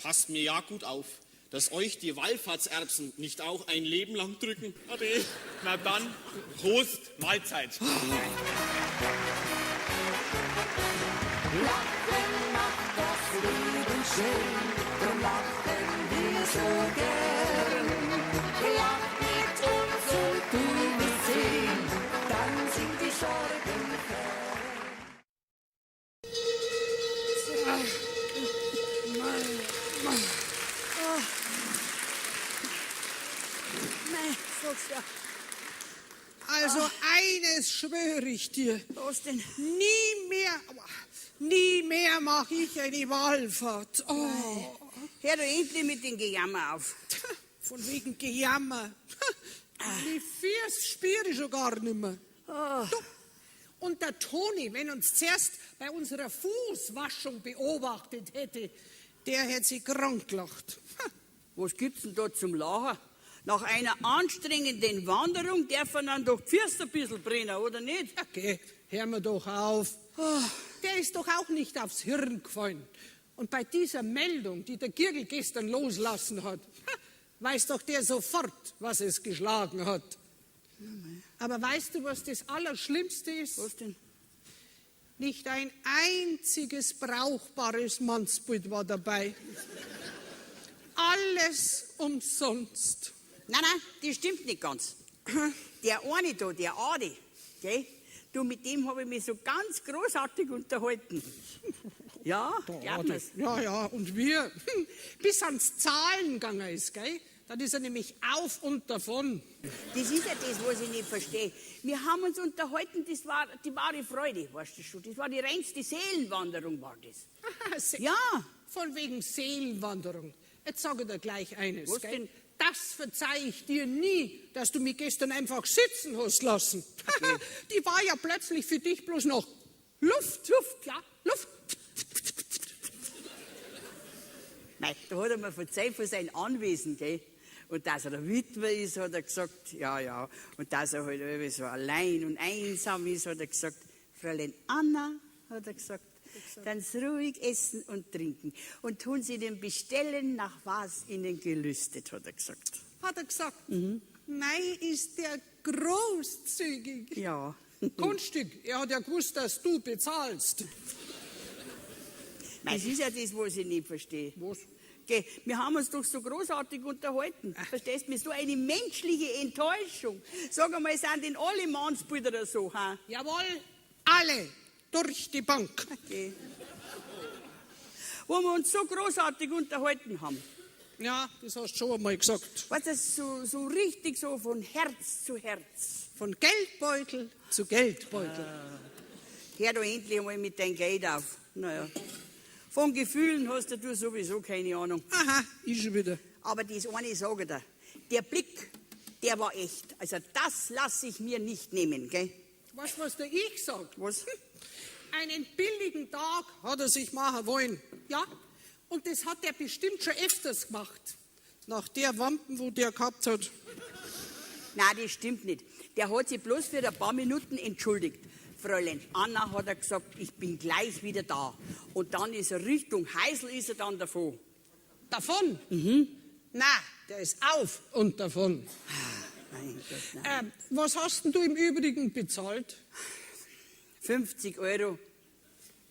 Passt mir ja gut auf. dass euch die Wallfahrtserbsen nicht auch ein Leben lang drücken? Ade. Na dann, Prost, Mahlzeit. Lachen macht das Leben schön, drum lachen wir so gern. Lach mit uns und du wirst sehen, dann sind die Sorgen Nein, sag's ja. Also eines schwöre ich dir, Was denn? nie mehr mache ich eine Wallfahrt. Oh, Hör doch endlich mit den Gejammer auf. von wegen Gejammer. Die Fürs spüre ich schon gar nicht mehr. Du, und der Toni, wenn uns zuerst bei unserer Fußwaschung beobachtet hätte, der hätte sich krank gelacht. Was gibt's denn da zum Lachen? Nach einer anstrengenden Wanderung darf man dann doch die Füße ein bisschen brennen, oder nicht? Okay, hör mir doch auf. Der ist doch auch nicht aufs Hirn gefallen. Und bei dieser Meldung, die der Girgel gestern loslassen hat, weiß doch der sofort, was es geschlagen hat. Aber weißt du, was das Allerschlimmste ist? Was denn? Nicht ein einziges brauchbares Mannsbild war dabei. Alles umsonst. Nein, das stimmt nicht ganz. Der eine da, der Adi, gell? Du, mit dem habe ich mich so ganz großartig unterhalten. Ja, glaub mir's. Ja, und wir, bis ans Zahlen gegangen ist, gell? Dann ist er nämlich auf und davon. Das ist ja das, was ich nicht verstehe. Wir haben uns unterhalten, das war die wahre Freude, weißt du schon. Das war die reinste Seelenwanderung, war das. Ja. Von wegen Seelenwanderung. Jetzt sage ich dir gleich eines, Was gell? denn? Das verzeih ich dir nie, dass du mich gestern einfach sitzen hast lassen. Okay. Die war ja plötzlich für dich bloß noch Luft, ja, Luft. Nein, da hat er mir verzeiht von seinem Anwesen, gell? Und dass er der Witwer ist, hat er gesagt, ja. Und dass er halt irgendwie so allein und einsam ist, hat er gesagt, Fräulein Anna, hat er gesagt, dann ruhig essen und trinken. Und tun Sie den bestellen, nach was Ihnen gelüstet, hat er gesagt. Hat er gesagt. Nein, ist der großzügig. Ja. Kunststück, er hat ja gewusst, dass du bezahlst. Das ist ja das, was ich nicht verstehe. Was? Gell, wir haben uns doch so großartig unterhalten. Verstehst du mir? So eine menschliche Enttäuschung. Sag einmal, sind denn alle Mannsbilder so? Ha? Jawohl, alle, durch die Bank. Okay. Wo wir uns so großartig unterhalten haben. Ja, das hast du schon einmal gesagt. Was das so richtig so von Herz zu Herz. Von Geldbeutel zu Geldbeutel. Hör doch endlich einmal mit deinem Geld auf. Naja. Von Gefühlen hast du sowieso keine Ahnung. Aha, ich schon wieder. Aber das eine sage ich dir. Der Blick, der war echt. Also das lasse ich mir nicht nehmen, gell? Weißt du, was der ich sag? Was? Einen billigen Tag hat er sich machen wollen. Ja, und das hat er bestimmt schon öfters gemacht. Nach der Wampen, wo der gehabt hat. Nein, das stimmt nicht. Der hat sich bloß für ein paar Minuten entschuldigt. Fräulein Anna hat er gesagt, ich bin gleich wieder da. Und dann ist er Richtung Heisel, ist er dann davon. Davon? Na, der ist auf und davon. Mein Gott, nein. Was hast denn du im Übrigen bezahlt? 50 Euro.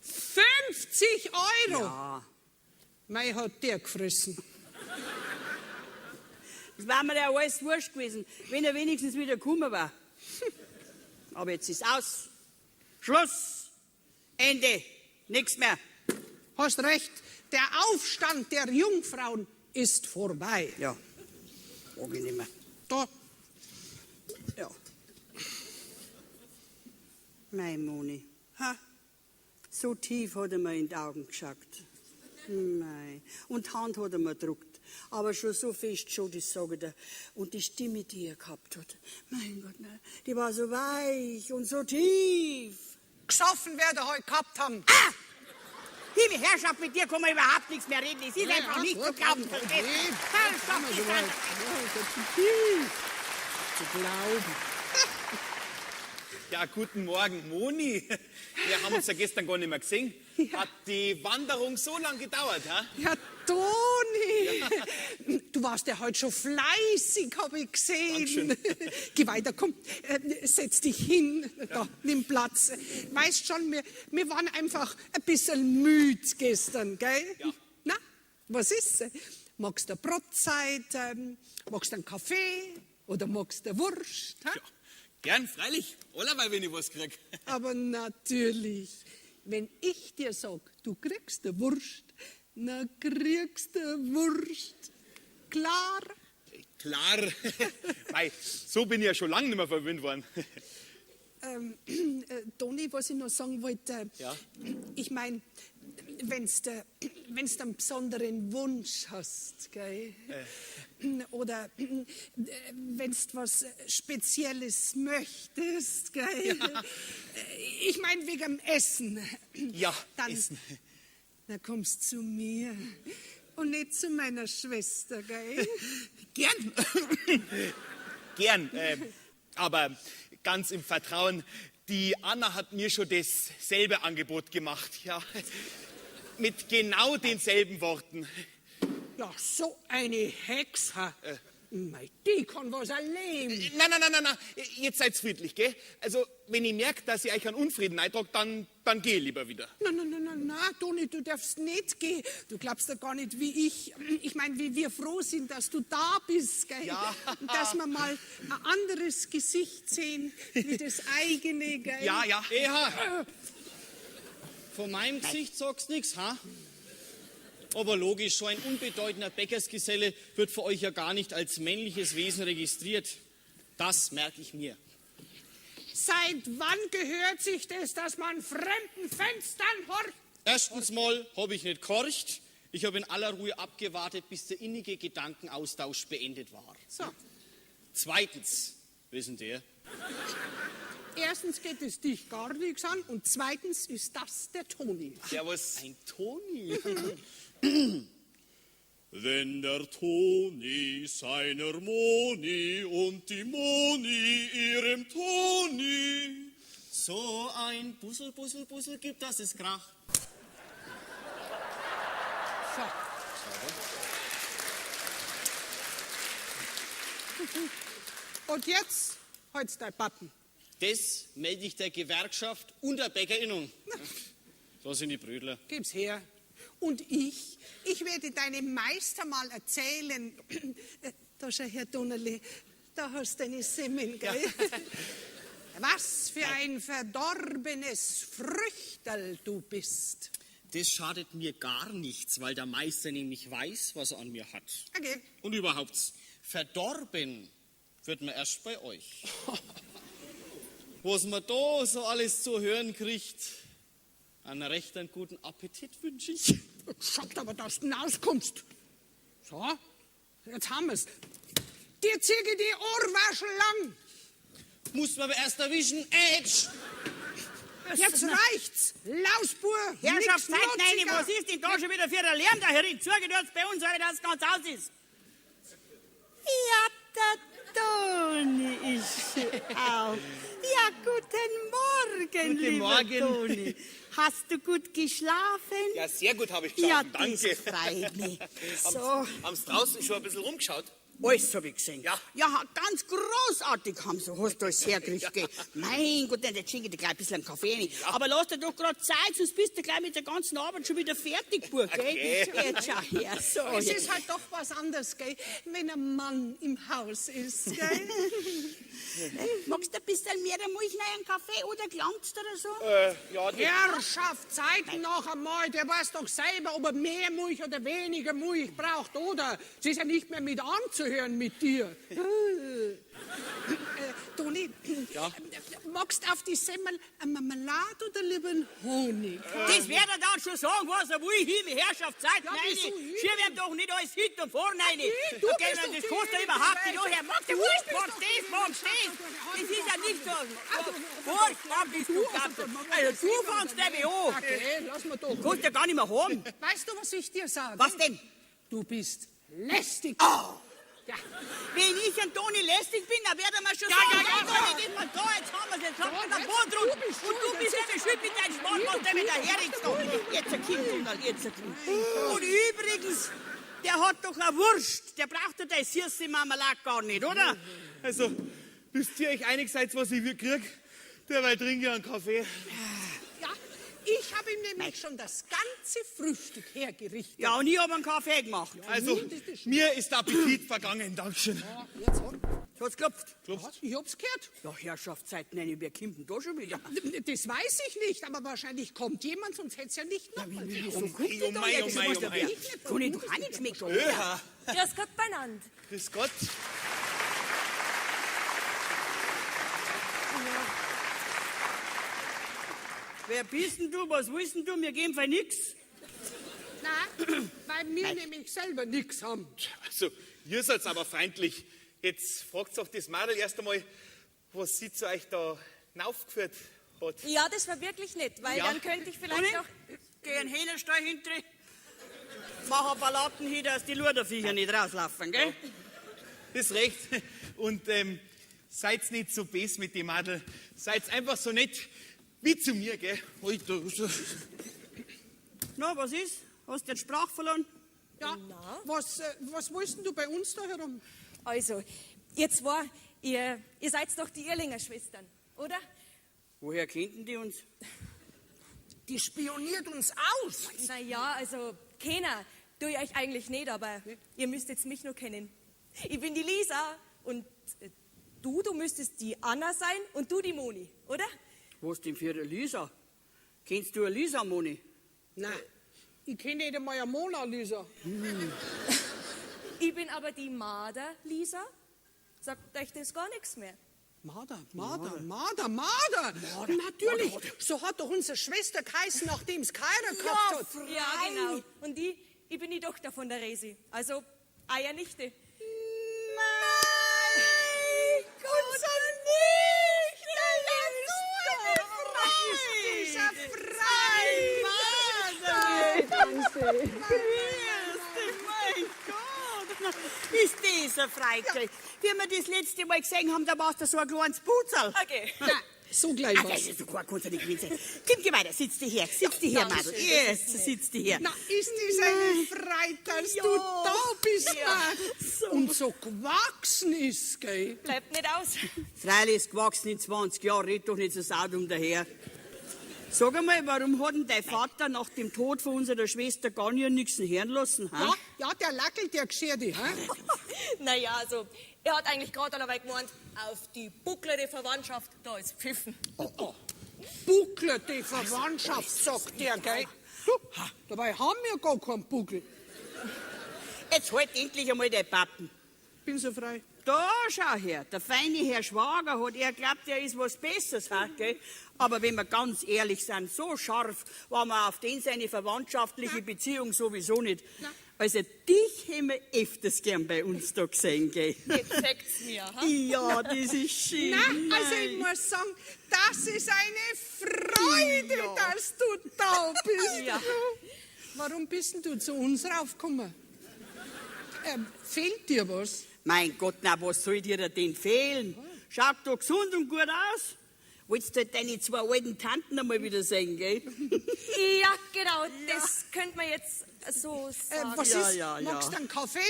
50 Euro? Ja. Mei hat der gefressen. Das war mir ja alles wurscht gewesen, wenn er wenigstens wieder gekommen war. Aber jetzt ist aus. Schluss. Ende. Nichts mehr. Hast recht, der Aufstand der Jungfrauen ist vorbei. Ja. Mag ich nicht mehr. Da, Ja. Mein Moni. ha, So tief hat er mir in die Augen geschaut. Nein. Und die Hand hat er mir gedruckt. Aber schon so fest schon, das sage ich dir. Und die Stimme, die er gehabt hat, mein Gott, nein, die war so weich und so tief. gesoffen werde er heute gehabt haben. Ah! Liebe Herrschaft, mit dir kann man überhaupt nichts mehr reden. Es ist einfach nicht zu gut, glauben. gut, Verstehst du? gut. Herrschaft, So ist weit. einfach- Ja, ist ja zu tief zu glauben. Ja, guten Morgen, Moni. Wir haben uns ja gestern gar nicht mehr gesehen. Hat die Wanderung so lange gedauert, ha? Ja, Toni, du warst ja heute schon fleißig, habe ich gesehen. Geh weiter, komm, setz dich hin, da, nimm Platz. Weißt schon, wir waren einfach ein bisschen müde gestern, gell? Ja. Na, was ist? Magst du eine Brotzeit, magst du einen Kaffee oder magst du Wurst? Ha? Ja, gern, freilich. Allerweil, wenn ich was krieg. Aber natürlich, wenn ich dir sag, du kriegst eine Wurst, na kriegst du Wurst. Klar? Klar. Mei, so bin ich ja schon lange nicht mehr verwöhnt worden. Toni, was ich noch sagen wollte, Ja? ich meine, wenn du einen besonderen Wunsch hast, gell? Oder wenn du was Spezielles möchtest, gell? Ich meine, wegen dem Essen. Ja, Dann, Essen. dann kommst du zu mir und nicht zu meiner Schwester, gell? Gern. Gern. Aber ganz im Vertrauen, die Anna hat mir schon dasselbe Angebot gemacht. Ja. Mit genau denselben Worten. Ja, so eine Hex, ha. Mei, die kann was erleben. Nein. Jetzt seid's friedlich, gell? Also, wenn ich merke, dass ihr euch einen Unfrieden eintragt, dann geh ich lieber wieder. Na, Toni, du darfst nicht gehen. Du glaubst ja gar nicht, ich meine, wie wir froh sind, dass du da bist, gell? Ja. Dass wir mal ein anderes Gesicht sehen, wie das eigene, gell? Ja. Eha, von meinem Gesicht sagst nix, ha? Aber logisch, so ein unbedeutender Bäckersgeselle wird für euch ja gar nicht als männliches Wesen registriert. Das merke ich mir. Seit wann gehört sich das, dass man fremden Fenstern horcht? Erstens mal habe ich nicht gehorcht. Ich habe in aller Ruhe abgewartet, bis der innige Gedankenaustausch beendet war. So, Zweitens, wissen Sie, erstens geht es dich gar nichts an und zweitens ist das der Toni. Servus. ein Toni. Wenn der Toni seiner Moni und die Moni ihrem Toni. So ein Bussel gibt, dass es Krach. So. Und jetzt holst dein Pappen. Das melde ich der Gewerkschaft und der Bäckerinnung. So sind die Brödler. Gib's her. Und ich werde deinem Meister mal erzählen. Da schau her, Donnerle, da hast du deine Semmeln, gell? Was für ein verdorbenes Früchterl du bist. Das schadet mir gar nichts, weil der Meister nämlich weiß, was er an mir hat. Okay. Und überhaupt, verdorben wird man erst bei euch. Was man da so alles zu hören kriegt, einen recht einen guten Appetit wünsche ich. Schaut aber, dass du rauskommst. So, jetzt haben wir's. Dir ziehe die Ohrwaschel lang. Muss man aber erst erwischen, Edge! Jetzt reicht's. Lausbur. Herrschaft, nix Zeit, nein, Nutziger. was ist denn da schon wieder für ein Lärm da herin? Zugedürzt bei uns, weil das ganz aus ist. Ja, der Toni ist auch. Ja, guten Morgen, Guten lieber Morgen. Toni. Hast du gut geschlafen? Ja, sehr gut habe ich Ja, geschlafen, das danke. freut mich. So, Haben Sie draußen schon ein bisschen rumgeschaut? alles habe ich gesehen. Ja. Ja, ganz großartig haben sie, hast du alles hergekriegt. Gell? Mein Gott, jetzt schenke ich dir gleich ein bisschen Kaffee rein. Aber lass dir doch gerade Zeit, sonst bist du gleich mit der ganzen Arbeit schon wieder fertig, Bub, gell? Okay. Jetzt schau her, so. Es ist halt doch was anderes, gell, wenn ein Mann im Haus ist, gell? Magst du ein bisschen mehr Milch, einen Kaffee oder gelangst oder so? Ja, Herrschaft, Zeiten noch einmal, der weiß doch selber, ob er mehr Milch oder weniger Milch braucht, oder? Es ist ja nicht mehr mit anzuhören mit dir. Toni, magst du auf die Semmel eine Marmelade oder lieber einen Honig? Das wird er dann schon sagen, was er will, hiebe Herrschaft, Zeit, Ja, nein, wieso hin? schieb ihm doch nicht alles hinten und vorne rein. du Okay, bist doch das die kostet Ewige überhaupt nicht Weise. nachher. Magst du Du Wurst, bist magst doch das, die magst Ewige das. Weise. Das ist ja nicht so. Also, Wurst, mag ich, du glaubst. Also, du fängst nämlich an. Okay, lass mal doch. Kannst ja gar nicht mehr haben. Weißt du, was ich dir sage? Was denn? Du bist lästig. Ja. Wenn ich an Toni lästig bin, dann werden wir schon Ja, sagen, ja, ja. Toni, gib mal da, jetzt haben wir's, jetzt haben wir Ja, den jetzt, Boden du bist und du schuld, bist jetzt ja schuld mit deinem Schmarrn, was der mit der herrichst. Jetzt ein Kind, Donald, jetzt ein Kind. Und übrigens, der hat doch eine Wurst, der braucht doch deine süße Marmelade gar nicht, oder? Also, wisst ihr euch einig seid, was ich krieg? Derweil trinke ich einen Kaffee. Ja, ich habe ihm nämlich schon das ganze Frühstück hergerichtet. Ja, und ich habe einen Kaffee gemacht. Also, mir ist der Appetit vergangen, Dankeschön. Ja, jetzt so. So hat's geklopft. Ich hab's gehört. Ja, Herrschaftszeiten, nein, wer kommt denn da schon wieder? Das weiß ich nicht, aber wahrscheinlich kommt jemand, sonst hätte es ja nicht nochmal. Oh mei, oh mei, oh mei. Kann ich doch auch nicht schmecken. Ja, Grüß Gott beieinander. grüß Gott. Wer bist denn du? Was willst denn du? Wir geben für nix. Nein, weil wir nämlich selber nichts haben. Also, ihr seid aber feindlich. Jetzt fragt doch das Mädel erst einmal, was sie zu euch da hinaufgeführt hat. Ja, das war wirklich nett, weil Ja. dann könnte ich vielleicht Toni, noch... geh einen Hähnerstall hinter. Mach ein paar Latten hin, dass die Luderviecher nicht rauslaufen, gell? Ist recht. Und seid nicht so bes mit dem Mädel. Seid einfach so nett wie zu mir, gell? Na, was ist? Hast du den Sprach verloren? Ja, was willst denn du bei uns da herum? Also, ihr zwei, ihr seid doch die Irlinger Schwestern, oder? Woher kennen die uns? Die spioniert uns aus. Naja, also, keiner tue ich euch eigentlich nicht, aber ihr müsst jetzt mich nur kennen. Ich bin die Lisa und du müsstest die Anna sein und du die Moni, oder? Was denn für eine Lisa? Kennst du eine Lisa, Moni? Nein, ich kenne nicht einmal eine Mona Lisa. Ich bin aber die Marder Lisa. Sagt euch das gar nichts mehr. Marder. Natürlich, so hat doch unsere Schwester geheißen, nachdem es keiner gehabt hat. Ja, genau. Und ich bin die Tochter von der Resi. Also, Eiernichte. Ist dieser Freikirch? Wie wir das letzte Mal gesehen haben, da warst du so ein kleines Putzel. Okay. Nein, so gleich Ah, das was. ist so klar, kannst du nicht gewinnen sein. Komm, geh weiter, sitz dich her, Madel. Yes, sitz dich her. Na, ist das eine Freude, dass du da bist, Mann. Und so gewachsen ist, gell? Bleibt nicht aus. Freilich ist gewachsen in 20 Jahren, red doch nicht so saudum daher. Sag einmal, warum hat denn dein Vater nach dem Tod von unserer Schwester gar nichts hören lassen? Ha? Ja, der lackelt, der Geschirrte, hä? Naja, also, er hat eigentlich gerade allerweil gemeint, auf die bucklerte Verwandtschaft, da ist pfiffen. Buckler, die Verwandtschaft, sagt der, gell? Du, dabei haben wir gar keinen Buckel. Jetzt halt endlich einmal dein Pappen. Bin so frei. Da, schau her, der feine Herr Schwager hat er glaubt, er ist was Besseres, gell? Aber wenn wir ganz ehrlich sind, so scharf war man auf den seine verwandtschaftliche Beziehung sowieso nicht. Also dich hätten wir öfters gern bei uns da gesehen, gell? Jetzt sagt's mir, ha? Ja, das ist schön. Na, also ich muss sagen, das ist eine Freude, dass du da bist. Ja. Warum bist denn du zu uns raufgekommen? Fehlt dir was? Mein Gott, na, was soll dir denn fehlen? Schaut doch gesund und gut aus. Willst du halt deine zwei alten Tanten einmal wieder sehen, gell? Ja, genau, das könnte man jetzt so sagen. Was Ja, ist? ja, ja. Magst du einen Kaffee?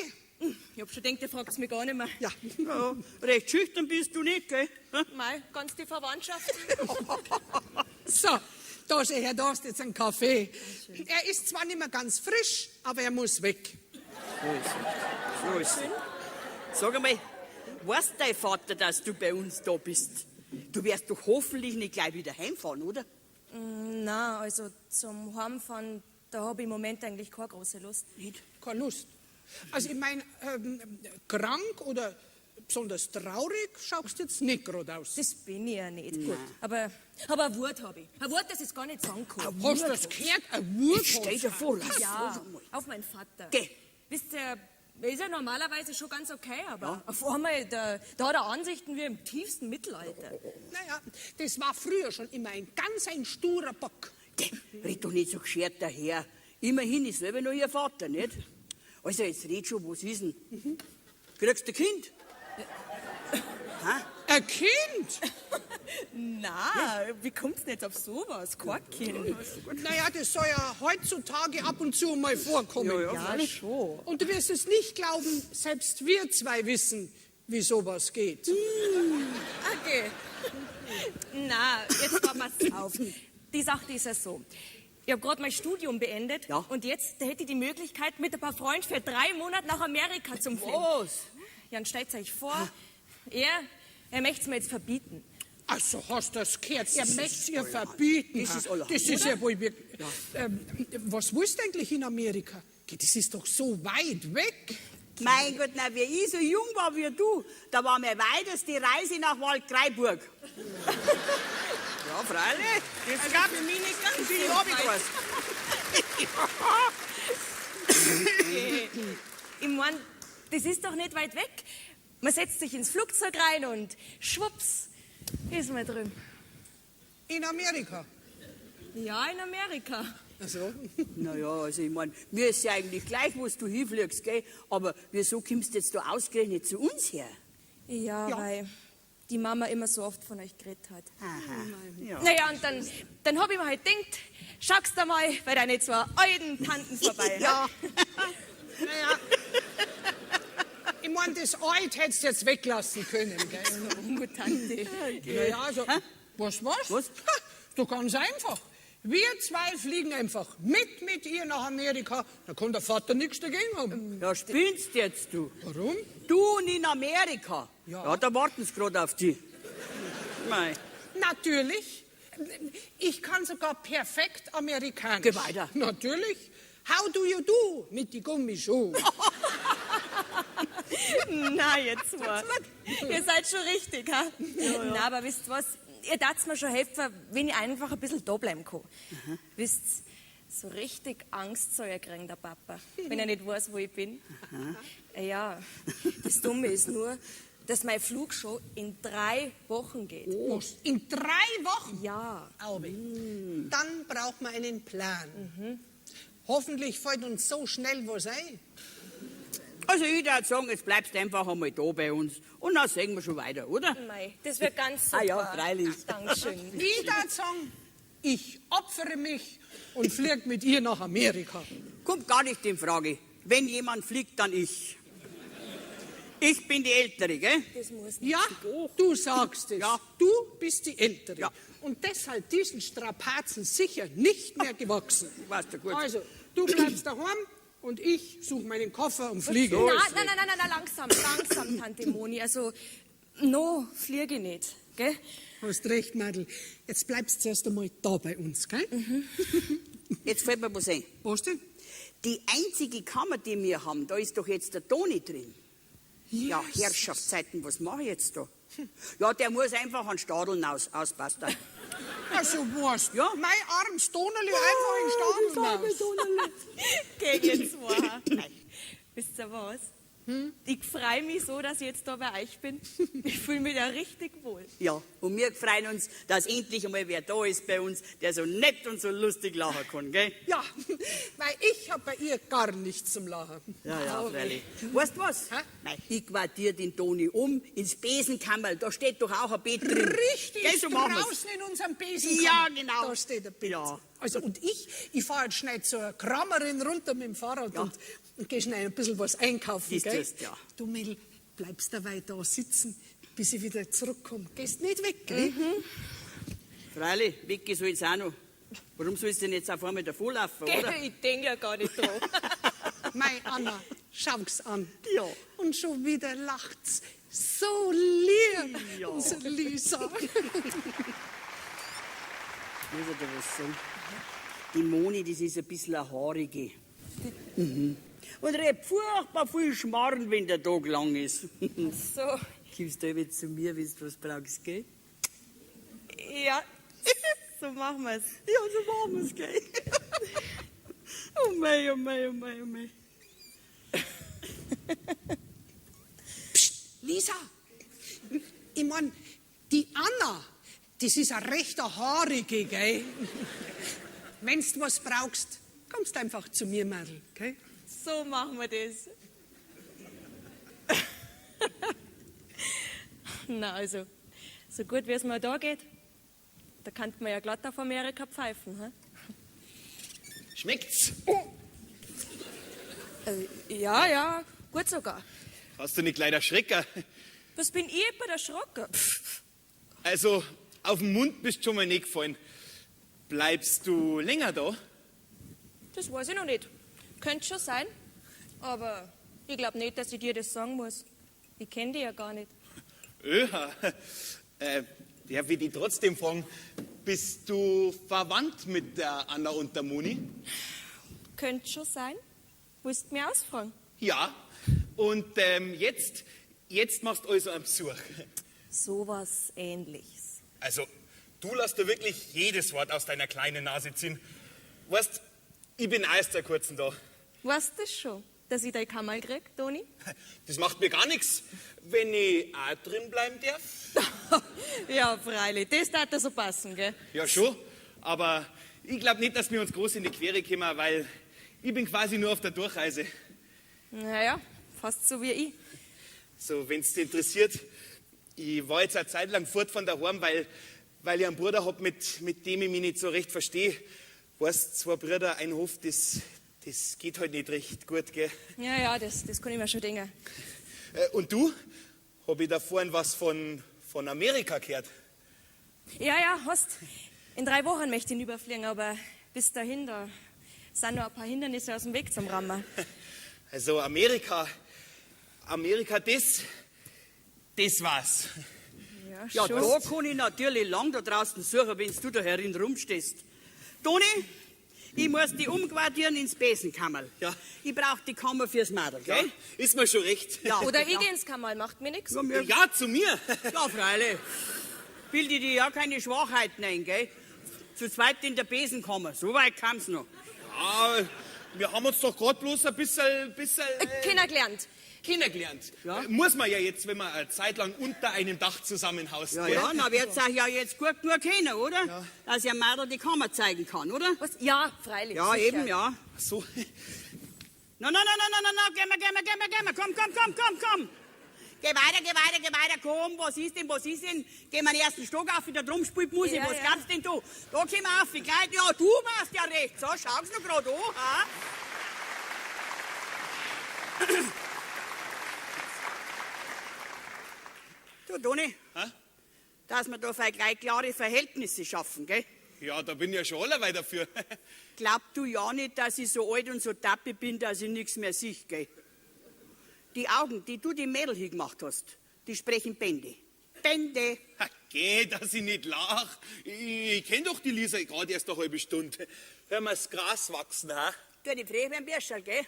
Ich hab schon gedacht, ihr fragt's mich gar nicht mehr. Ja. Ja, recht schüchtern bist du nicht, gell? Mei, ganz die Verwandtschaft. So, da schau her, da hast du jetzt einen Kaffee. Er ist zwar nicht mehr ganz frisch, aber er muss weg. So ist es. Sag einmal, weiß dein Vater, dass du bei uns da bist? Du wirst doch hoffentlich nicht gleich wieder heimfahren, oder? Na, also zum Heimfahren, da habe ich im Moment eigentlich keine große Lust. Nicht? Keine Lust. Also ich meine, krank oder besonders traurig schaust du jetzt nicht gerade aus. Das bin ich ja nicht. Gut. Aber ein Wort habe ich. Ein Wort, das ist gar nicht sagen kann. Hast du das gehört? Ein Wurt Stell dir vor, lass Ja, los einmal. auf meinen Vater. Geh. Wisst ihr, er ist ja normalerweise schon ganz okay, aber auf einmal, da hat er Ansichten wie im tiefsten Mittelalter. Naja, das war früher schon immer ein sturer Bock. Geh, red doch nicht so geschert daher. Immerhin ist selber noch ihr Vater, nicht? Also jetzt red schon, was ist denn? Kriegst du ein Kind? Ein Kind? Na, wie kommst du jetzt auf sowas? Kein Kind. Naja, das soll ja heutzutage ab und zu mal vorkommen. Ja, schon. Und du wirst es nicht glauben, selbst wir zwei wissen, wie sowas geht. Okay. Na, jetzt pass mal auf. Die Sache die ist ja so. Ich habe gerade mein Studium beendet Ja. und jetzt hätte ich die Möglichkeit, mit ein paar Freunden für 3 Monate nach Amerika zu fliegen. Was? Ja, und stellt euch vor, er möchte es mir jetzt verbieten. Also hast du das gehört? Er möchte es ihr verbieten. Das ist allerhand, Das ist ja wohl wirklich... was willst du eigentlich in Amerika? Das ist doch so weit weg. Mein Gott, na, wie ich so jung war wie du, da war mir weiteste Reise nach Waldkraiburg. Ja, freilich. Das gab für mich nicht ganz viel Abendkurs. Ich mein, das ist doch nicht weit weg. Man setzt sich ins Flugzeug rein und schwupps, ist man drüben. In Amerika. Ja, in Amerika. Also, Naja, also ich meine, mir ist ja eigentlich gleich, wo du hinfliegst, gell? Aber wieso kommst du jetzt da ausgerechnet zu uns her? Ja, Ja. weil die Mama immer so oft von euch geredet hat. Aha. Ja. Naja, und dann habe ich mir halt gedacht, schaust du mal bei deinen 2 alten Tanten vorbei. Ja. naja. Ich meine, das Alt hättest du jetzt weglassen können, gell? Gut, Tante. Naja, also, was? Was? Ha, so ganz einfach. Wir zwei fliegen einfach mit ihr nach Amerika. Da kann der Vater nichts dagegen haben. Ja, spinnst jetzt du? Warum? Du und in Amerika? Ja. Da warten sie gerade auf dich. Mei. Natürlich. Ich kann sogar perfekt amerikanisch. Geh weiter. Natürlich. How do you do mit die Gummischuhe? Na, jetzt mal. Ihr seid schon richtig, ha? Na, aber wisst was? Ihr tat's mir schon helfen, wenn ich einfach ein bisschen da bleiben kann. Wisst, so richtig Angst soll er kriegen, der Papa, wenn er nicht weiß, wo ich bin. Ja, das Dumme ist nur, dass mein Flug schon in 3 Wochen geht. Was? In 3 Wochen? Ja. Albi. Dann braucht man einen Plan. Hoffentlich fällt uns so schnell was ein. Also ich würde sagen, jetzt bleibst du einfach einmal da bei uns. Und dann sehen wir schon weiter, oder? Mei, das wird ganz super. Ah ja, freilich. Dankeschön. Ich würde sagen, ich opfere mich und fliege mit ihr nach Amerika. Kommt gar nicht in Frage. Wenn jemand fliegt, dann ich. Ich bin die Ältere, gell? Das muss nicht. Ja, du sagst es. Ja. Du bist die Ältere. Ja. Und deshalb diesen Strapazen sicher nicht mehr gewachsen. Weißt du gut. Also, du bleibst daheim und ich suche meinen Koffer und fliege. Na, langsam, Tante Moni. Also, no, fliege ich nicht, gell? Hast recht, Madel. Jetzt bleibst du erst einmal da bei uns, gell? Jetzt fällt mir was ein. Was denn? Die einzige Kammer, die wir haben, da ist doch jetzt der Toni drin. Ja, Herrschaftszeiten, was mache ich jetzt da? Ja, der muss einfach an Stadeln auspassen. Also, was? Ja. Mein armes Donnerli einfach in Stadel. Geh jetzt mal. Wisst ihr was? Ich freue mich so, dass ich jetzt da bei euch bin. Ich fühle mich da richtig wohl. Ja, und wir freuen uns, dass endlich einmal wer da ist bei uns, der so nett und so lustig lachen kann, gell? Ja, weil ich habe bei ihr gar nichts zum Lachen. Ja, freilich. Weißt du was? Hä? Nein, ich quartiere den Toni ins Besenkammerl, da steht doch auch ein Bett drin. Richtig, Gell, so machen wir's. draußen in unserem Besen. Ja, genau. Da steht ein Bett. Ja. Also, und ich fahre jetzt schnell zur Kramerin runter mit dem Fahrrad Ja. und gehe schnell ein bisschen was einkaufen. Das Gell? tust, ja. Du, Mädel, bleibst dabei da sitzen, bis ich wieder zurückkomme. Gehst nicht weg, gell? Freilich, weg soll jetzt auch noch. Warum sollst du denn jetzt auf einmal davonlaufen, oder? Ich denke ja gar nicht dran. Mei, Anna, schau's an. Ja. Und schon wieder lacht's. So lieb, Ja. unsere Lisa. Muss ich dir was sagen? Die Moni, das ist ein bisschen eine haarige. Und redet furchtbar viel Schmarrn, wenn der Tag lang ist. So, Kommst du jetzt zu mir, wenn du was brauchst, gell? ja, so machen wir's. Ja, so machen wir's, gell? Oh mei, oh mei, oh mei, oh mei. Lisa, ich mein, die Anna, das ist eine rechter Haarige, gell? Wenn du was brauchst, kommst einfach zu mir, Mädel, gell? So machen wir das. Na, also, so gut wie es mir da geht, da kann man ja glatt auf Amerika pfeifen. He? Schmeckt's? Ja, gut sogar. Hast du nicht gleich Schrecker? Was bin ich bei der Schrocke? Also, auf den Mund bist du schon mal nicht gefallen. Bleibst du länger da? Das weiß ich noch nicht. Könnte schon sein, aber ich glaube nicht, dass ich dir das sagen muss. Ich kenne dich ja gar nicht. Öha. Darf ich dich trotzdem fragen, bist du verwandt mit der Anna und der Moni? Könnte schon sein. Willst du mich ausfragen? Ja. Und jetzt machst du also einen Besuch. Sowas Ähnliches. Also, du lässt dir wirklich jedes Wort aus deiner kleinen Nase ziehen. Weißt, ich bin erst seit kurzem da. Weißt du das schon, dass ich dein Kammerl krieg, Toni? Das macht mir gar nichts, wenn ich auch drin bleiben darf. Ja, freilich. Das darf so passen, gell? Ja, schon. Aber ich glaube nicht, dass wir uns groß in die Quere kommen, weil ich bin quasi nur auf der Durchreise. Naja, fast so wie ich. So, wenn es dich interessiert, ich war jetzt eine Zeit lang fort von daheim, weil ich einen Bruder habe, mit dem ich mich nicht so recht verstehe. Weißt, zwei Brüder, ein Hof, das geht halt nicht recht gut, gell? Ja, das kann ich mir schon denken. Und du? Habe ich da vorhin was von Amerika gehört? Ja, hast. In 3 Wochen möchte ich ihn überfliegen, aber bis dahin, da sind noch ein paar Hindernisse aus dem Weg zum Rammer. Also Amerika, das war's. Ja, schon. da kann ich natürlich lang da draußen suchen, wenn du da herin rumstehst. Toni, ich muss die umquartieren ins Besenkammerl. Ja. Ich brauch die Kammer fürs Mädel, Ja, gell? ist mir schon recht. Ja. Oder ich geh ins Kammerl, macht mir nichts. Ja, mir- Ja, zu mir. Ja, freilich. Bilde dir ja keine Schwachheiten ein, gell? Zu zweit in der Besenkammer, so weit kam's noch. Ja, wir haben uns doch gerade bloß ein bisschen Kennengelernt. kennengelernt. Ja. Muss man ja jetzt, wenn man eine Zeit lang unter einem Dach zusammenhaust. Ja, gell? ja, na wird's euch ja jetzt gut nur kennen, oder? Ja. Dass ihr Mädel die Kammer zeigen kann, oder? Was? Ja, freilich. Ja, sicher. eben, ja. So. Na, geh mal, komm. Geh weiter, komm, was ist denn? Geh mal den ersten Stock auf, wieder drum spielt Musik, Ja, was ja. glaubst denn du? Da komm auf, gleich, ja, du warst ja recht, so, schau's noch grad an, ha? Du, Toni, Hä? dass wir da vielleicht gleich klare Verhältnisse schaffen, gell? Ja, da bin ich ja schon allerweil dafür. Glaub du ja nicht, dass ich so alt und so tappe bin, dass ich nichts mehr sehe, gell? Die Augen, die du dem Mädel hingemacht hast, die sprechen Bände. Bände. Ha, geh, dass ich nicht lach. Ich kenn doch die Lisa gerade erst eine halbe Stunde. Hör mal das Gras wachsen, ha? Du, die Frech beim Bierscherl, gell?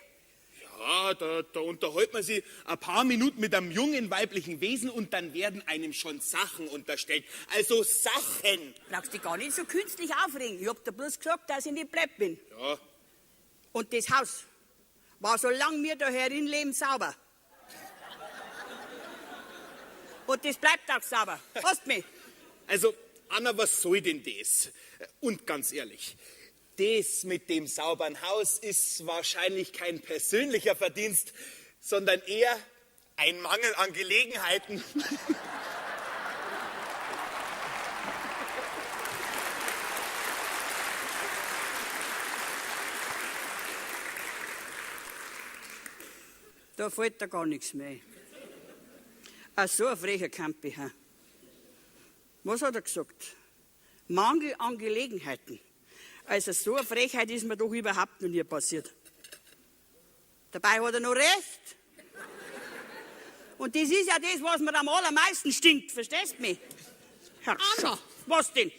Ja, da unterhält man sich ein paar Minuten mit einem jungen weiblichen Wesen und dann werden einem schon Sachen unterstellt. Also Sachen. Brauchst dich gar nicht so künstlich aufregen. Ich hab dir bloß gesagt, dass ich nicht blöd bin. Ja, Und das Haus war, solange wir da herin leben, sauber. Und das bleibt auch sauber. Hast mich? also Anna, was soll denn das? Und ganz ehrlich, das mit dem sauberen Haus ist wahrscheinlich kein persönlicher Verdienst, sondern eher ein Mangel an Gelegenheiten. Da fällt da gar nichts mehr ein. Ach so, ein frecher Campi. He. Was hat er gesagt? Mangel an Gelegenheiten. Also so eine Frechheit ist mir doch überhaupt noch nie passiert. Dabei hat er noch recht. Und das ist ja das, was mir am allermeisten stinkt, verstehst du mich? Herrschaft. Anna. Was denn?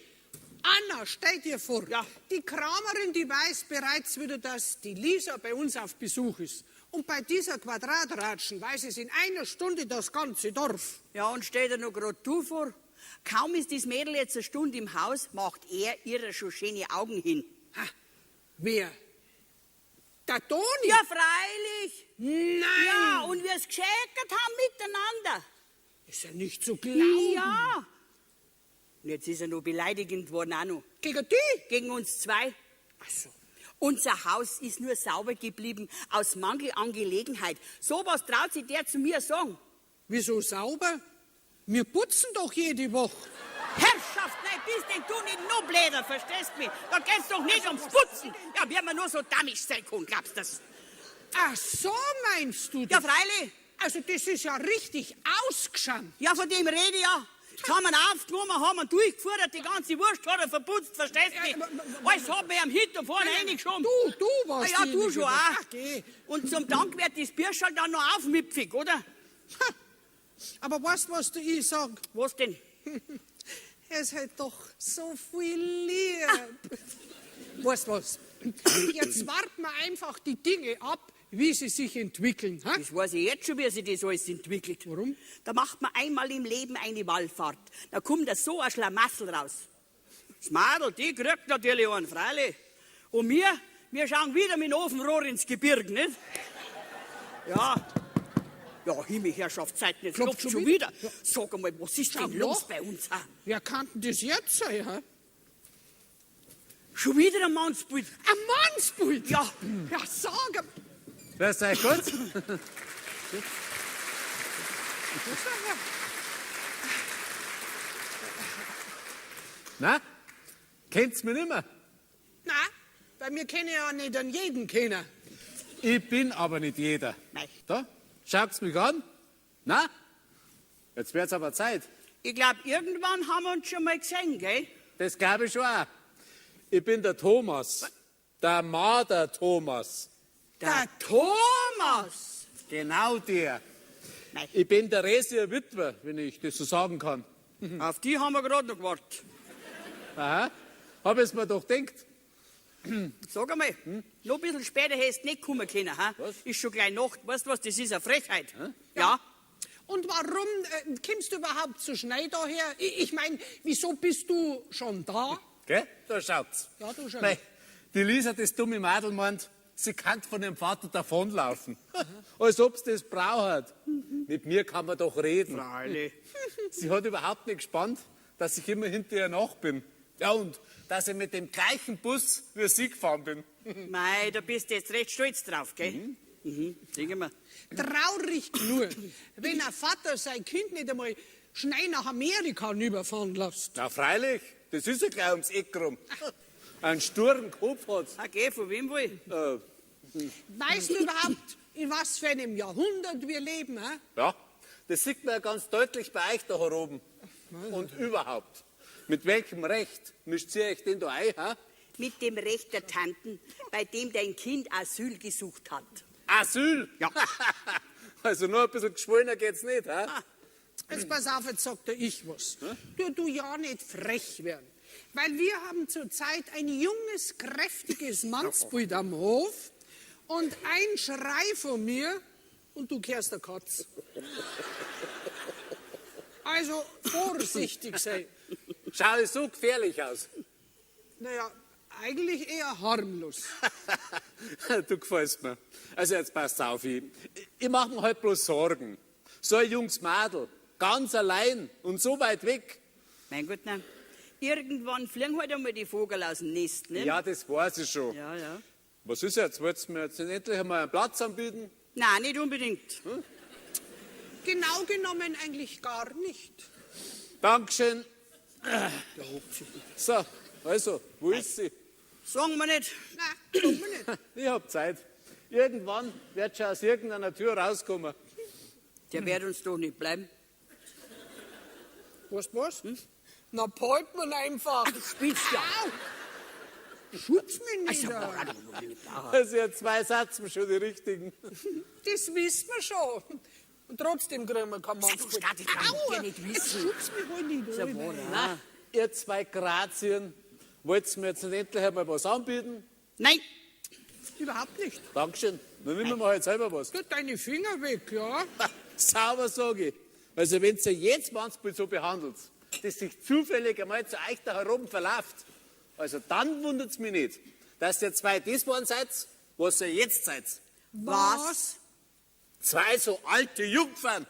Anna, stell dir vor, Ja. die Kramerin, die weiß bereits wieder, dass die Lisa bei uns auf Besuch ist. Und bei dieser Quadratratschen weiß es in einer Stunde das ganze Dorf. Ja, und stell dir noch grad du vor, kaum ist das Mädel jetzt eine Stunde im Haus, macht er ihre schon schöne Augen hin. Ha, wer? Der Toni? Ja, freilich. Nein! Ja, und wir es geschäkert haben miteinander. Ist ja nicht zu glauben. Ja. Und jetzt ist er noch beleidigend worden auch noch. Gegen die? Gegen uns zwei. Ach so. Unser Haus ist nur sauber geblieben aus Mangel an Gelegenheit. So was traut sich der zu mir sagen. Wieso sauber? Wir putzen doch jede Woche. Herrschaft, nein, bist denn du nicht noch bläder, verstehst du mich? Da geht's doch nicht ums Putzen. Ja, wenn man nur so damisch sein kann, glaubst du das? Ach so meinst du Ja, das? freilich. Also das ist ja richtig ausgeschämt. Ja, von dem rede ich ja. Jetzt haben wir ihn aufgenommen, haben ihn durchgeführt, die ganze Wurst hat er verputzt, verstehst du mich? Alles hat mir am Hinter vorne reingeschoben. Du warst Ja, du diejenige, schon die- auch. Ach, geh. Und zum Dank wird das Birschal dann noch aufmüpfig, oder? Ha. Aber weißt du, was ich sag? Was denn? Er ist halt doch so viel lieb. Weißt du was? Jetzt warten wir einfach die Dinge ab, wie sie sich entwickeln. Ha? Das weiß ich jetzt schon, wie sich das alles entwickelt. Warum? Da macht man einmal im Leben eine Wallfahrt. Da kommt da so ein Schlamassel raus. Das Madel, die kriegt natürlich einen, freilich. Und wir schauen wieder mit dem Ofenrohr ins Gebirge, nicht? Ja. Ja, Himmelherrschaftszeit, jetzt Klopft klopft schon schon wieder. Sag einmal, was ist Schau denn los doch. bei uns? Ha? Wer kann denn das jetzt sein? Ha? Schon wieder ein Mannsbild. Ein Mannsbild? Ja. Ja, sag mal. Grüß euch gut. Na, kennt's mich nicht mehr? Na, weil wir kennen ja nicht an jeden kennen. Ich bin aber nicht jeder. Nein. Da, schaut's mich an. Na, jetzt wird's aber Zeit. Ich glaube, irgendwann haben wir uns schon mal gesehen, gell? Das glaube ich schon auch. Ich bin der Thomas. Der Marder Thomas. Der Thomas! Genau der. Nein. Ich bin der Resier Witwer, wenn ich das so sagen kann. Auf die haben wir gerade noch gewartet. Aha, hab ich's mir doch gedacht. Sag einmal, noch ein bisschen später hättest du nicht kommen können. Ha? Was? Ist schon gleich Nacht. Weißt du was, das ist eine Frechheit. Ja. Und warum kommst du überhaupt so schnell daher? Ich meine, wieso bist du schon da? Gell? Da schaut's. Ja, du schon. Nein, die Lisa, das dumme Madel, meint, sie kann von ihrem Vater davonlaufen. Als ob's das braucht. Mit mir kann man doch reden. Freilich. Sie hat überhaupt nicht gespannt, dass ich immer hinter ihr nach bin. Ja, und dass ich mit dem gleichen Bus wie sie gefahren bin. Mei, da bist du jetzt recht stolz drauf, gell? Singen wir. Traurig nur, wenn ein Vater sein Kind nicht einmal schnell nach Amerika rüberfahren lässt. Na, freilich, das ist ja gleich ums Eck rum. Einen sturen Kopf hat's. Ah, geh, von wem wohl? Weißt du überhaupt, in was für einem Jahrhundert wir leben? He? Ja, das sieht man ja ganz deutlich bei euch da oben. Und überhaupt. Mit welchem Recht mischt ihr euch denn da ein? Ha? Mit dem Recht der Tanten, bei dem dein Kind Asyl gesucht hat. Asyl? Ja. Also nur ein bisschen geschwollener geht's nicht, ha? Jetzt pass auf, jetzt sagt ich was. Du ja nicht frech werden. Weil wir haben zurzeit ein junges, kräftiges Mannsbild am Hof und ein Schrei von mir und du kehrst der Katz. Also vorsichtig sein. Schau ich so gefährlich aus. Naja, eigentlich eher harmlos. Du gefällst mir. Also jetzt passt auf, ich mache mir halt bloß Sorgen. So ein junges Mädel, ganz allein und so weit weg. Mein Gott, nein. Irgendwann fliegen halt einmal die Vogel aus dem Nest, ne? Ja, das weiß ich schon. Ja, ja. Was ist jetzt? Wolltest du mir jetzt endlich einmal einen Platz anbieten? Nein, nicht unbedingt. Genau genommen eigentlich gar nicht. Dankeschön. So, also, wo ist sie? Sagen wir nicht. Nein, tun wir nicht. Ich hab Zeit. Irgendwann wird schon aus irgendeiner Tür rauskommen. Der wird uns doch nicht bleiben. Was? Na, behalten wir einfach. Spielst ja. Au! Schub's mich nicht. Also ja, zwei Sätze schon die richtigen. Das wissen wir schon. Und trotzdem kriegen wir kein du Mannsbild. Stadt, ich kann ja nicht Jetzt wissen. schubst mich wohl nicht rein. Ihr zwei Grazien, wollt ihr mir jetzt nicht endlich einmal was anbieten? Nein, Überhaupt nicht. Dankeschön. Dann nehmen wir halt selber was. Tut deine Finger weg, ja? Sauber sage ich. Also wenn ihr jetzt Mannsbild so behandelt, das sich zufällig einmal zu euch da herum verläuft, also dann wundert es mich nicht, dass ihr zwei das waren seid, was ihr jetzt seid. was? Zwei so alte Jungfern.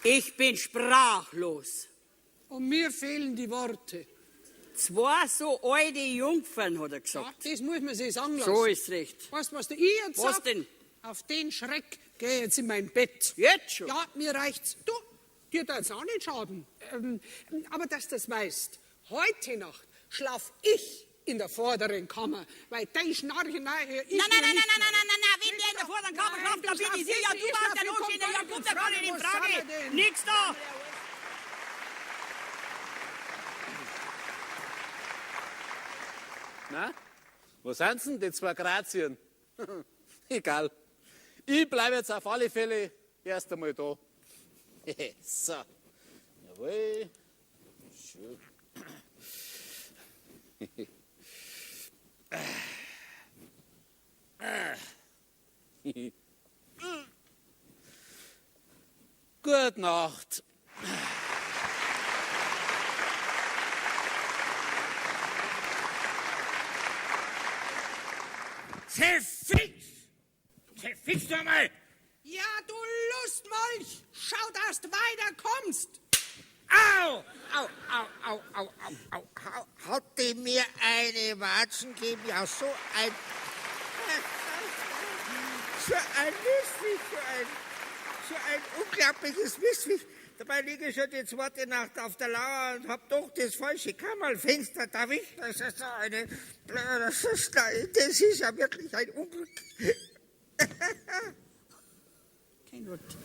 Ich bin sprachlos. Und mir fehlen die Worte. 2 so alte Jungfern, hat er Ja, gesagt. das muss man sich sagen lassen. So ist recht. Weißt du, was der ich jetzt Was sag? denn? Auf den Schreck geh ich jetzt in mein Bett. Jetzt schon? Ja, mir reicht's. Du, dir tut's auch nicht schaden. Aber dass du das weißt, heute Nacht schlaf ich in der vorderen Kammer, weil dein Schnarchenei hier ist. Nein, wenn der in der vorderen Kammer schlaft, dann bin ich sicher, ja, du warst der Losche, ja, kommt da gar nicht in Frage. Nix da. Na? Wo sind denn die 2 Grazien? Egal. Ich bleibe jetzt auf alle Fälle erst einmal da. So. Jawohl. Schön. Gute Nacht. Sei fix doch mal! Ja, du Lustmolch! Schau, dass du weiterkommst! Au! Au, au, au, au, au, au. Hat die mir eine Watschen gegeben? Ja, so ein Missviech, so ein unglaubliches Missviech. Dabei liege ich schon die 2. Nacht auf der Lauer und hab doch das falsche Kammerfenster erwischt. Das ist so eine, das ist ja wirklich ein Unglück. Kein Wort.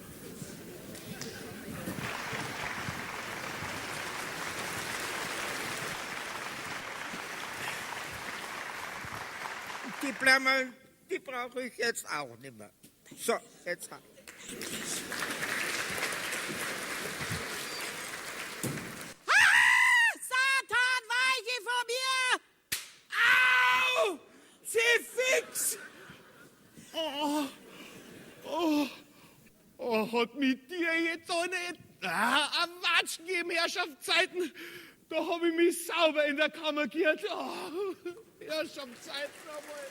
Die Blammeln, die brauche ich jetzt auch nicht mehr. So, jetzt hab ich. Satan, weiche von mir! Au! Sie fix! Hat mit dir jetzt auch nicht am Watschen gegeben, Herrschaftszeiten. Da hab ich mich sauber in der Kammer gehört. Herrschaftszeiten einmal.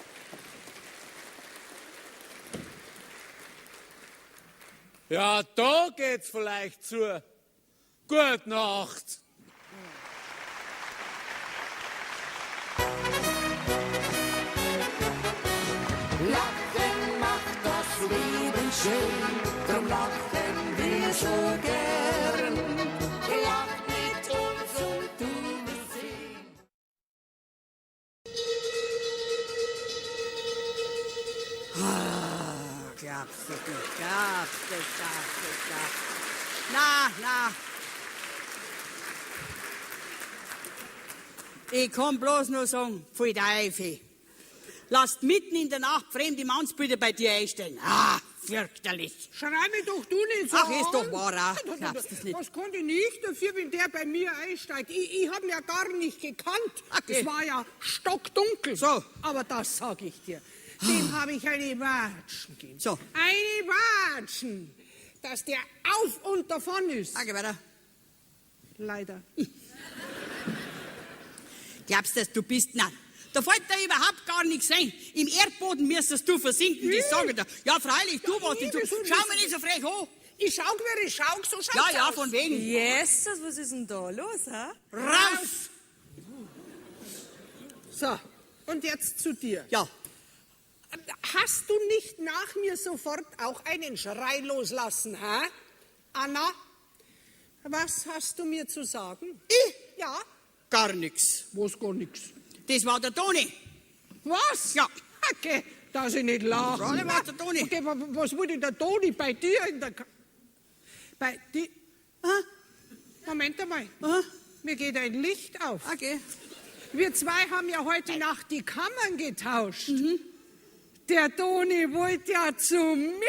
Ja, da geht's vielleicht zu. Gute Nacht. Lachen macht das Leben schön, drum lachen wir so gern. Lacht mit uns und du wirst sehen. Glaubst du nicht, glaubst du. Na. Ich kann bloß nur sagen, voll der Eife. Lasst mitten in der Nacht fremde Mannsbilder bei dir einstellen. Fürchterlich. Schrei mich doch du nicht so Ach, ist an. doch wahr, auch. Glaubst du's nicht? Was kann ich nicht dafür, wenn der bei mir einsteigt? Ich hab ihn ja gar nicht gekannt. Okay. Es war ja stockdunkel. So. Aber das sag ich dir. Dem habe ich eine Watschen gegeben. So. Eine Watschen. Dass der auf und davon ist. Sag weiter. Leider. Glaubst du, du bist... Nein, da fällt dir überhaupt gar nichts ein. Im Erdboden müsstest du versinken, das sage ich dir. Ja, freilich, du was denn? Schau mir nicht so frech an. Ich schau, wer ich schau, so schaut's Ja, aus. von wegen. Jesus, was ist denn da los, hä? Raus! So, und jetzt zu dir. Ja, Hast du nicht nach mir sofort auch einen Schrei loslassen, hä? Anna, was hast du mir zu sagen? ich? Ja, Gar nichts. was gar nix. Das war der Toni. Was? Ja. Okay, dass ich nicht lache. Freilich war's der Toni. Okay, was wollte der Toni bei dir in der... Bei dir... Moment einmal. Mir geht ein Licht auf. Okay. Wir 2 haben ja heute Nacht die Kammern getauscht. Der Toni wollte ja zu mir.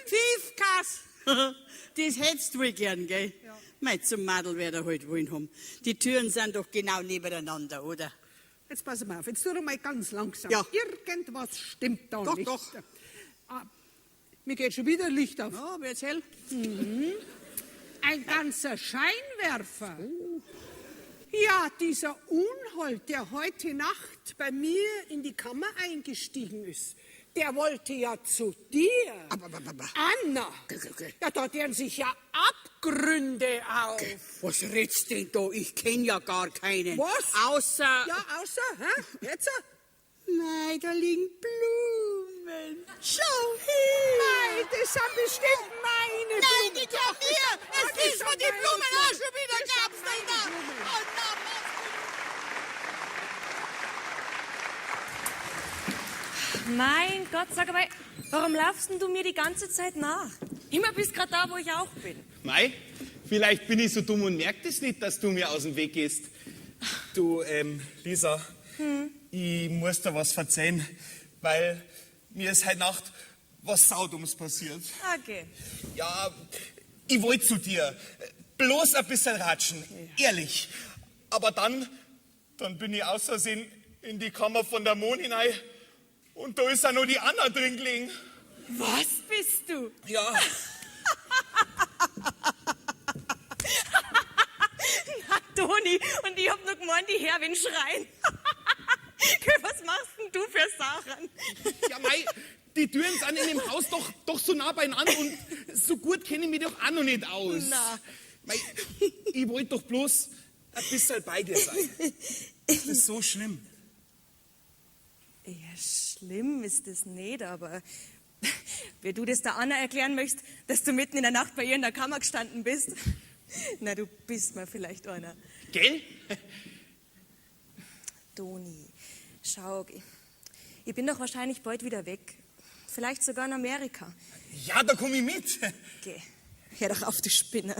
Pfiffkass. Das hättest du wohl gern, gell? Ja. Mei, zum Madel wird er halt wollen haben. Die Türen sind doch genau nebeneinander, oder? Jetzt pass mal auf, jetzt tu doch mal ganz langsam. Ja. Irgendwas stimmt da Doch, nicht. doch. Mir geht schon wieder Licht auf. Ja, wird's hell? Ein ganzer Scheinwerfer. Ja, dieser Unhold, der heute Nacht bei mir in die Kammer eingestiegen ist, Der wollte ja zu dir. Anna. Ja, da deren sich ja Abgründe auf. Was redst denn da? Ich kenn ja gar keinen. Was? Außer... Ja, außer, hä? Jetzt? Nein, da liegen Blumen. Schau her. Nein, das sind bestimmt meine Blumen. Nein, die gehören mir. Es ist von die Blumen auch schon wieder gab's denn da. Oh, Mein Gott, sag mal, warum laufst denn du mir die ganze Zeit nach? Immer bist grad da, wo ich auch bin. Mei, vielleicht bin ich so dumm und merk das nicht, dass du mir aus dem Weg gehst. Du, Lisa, ich muss dir was verzeihen, weil mir ist heute Nacht was Saudummes passiert. Okay. Ja, ich wollte zu dir, bloß ein bisschen ratschen, ehrlich. Aber dann bin ich aus Versehen in die Kammer von der Moni hinein und da ist auch noch die Anna drin gelegen. Was bist du? Ja. Na, Toni, und ich hab noch gemeint, die Herwin schreien. Was machst denn du für Sachen? Ja, mei, die Türen sind in dem Haus doch so nah beieinander und so gut kenne ich mich doch auch noch nicht aus. Na. Mei, ich wollte doch bloß ein bisschen bei dir sein. Das ist so schlimm. Ja, schlimm ist das nicht, aber wie du das der Anna erklären möchtest, dass du mitten in der Nacht bei ihr in der Kammer gestanden bist, na, du bist mir vielleicht einer. Gell? Toni, schau, ich bin doch wahrscheinlich bald wieder weg. Vielleicht sogar in Amerika. Ja, da komm ich mit. Geh, hör doch auf, du Spinner.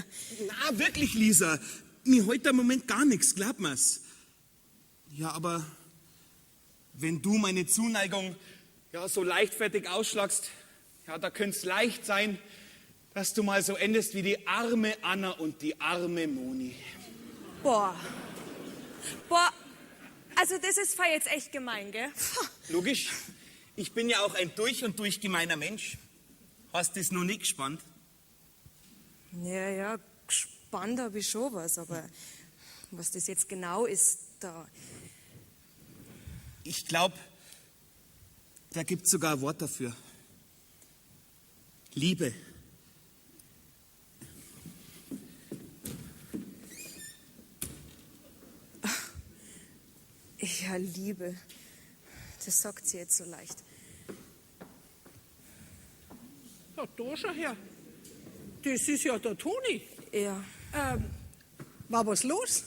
Na, wirklich, Lisa. Mir heute im Moment gar nichts, glaub mir's. Ja, aber wenn du meine Zuneigung ja so leichtfertig ausschlagst, ja, da könnte es leicht sein, dass du mal so endest wie die arme Anna und die arme Moni. Boah, also das ist jetzt echt gemein, gell? Logisch. Ich bin ja auch ein durch und durch gemeiner Mensch. Hast du das noch nicht gespannt? Ja, gespannt habe ich schon was, aber was das jetzt genau ist, da... Ich glaube, da gibt es sogar ein Wort dafür. Liebe. Ja, Liebe. Das sagt sie jetzt so leicht. Ja, da schau her. Das ist ja der Toni. Ja. War was los?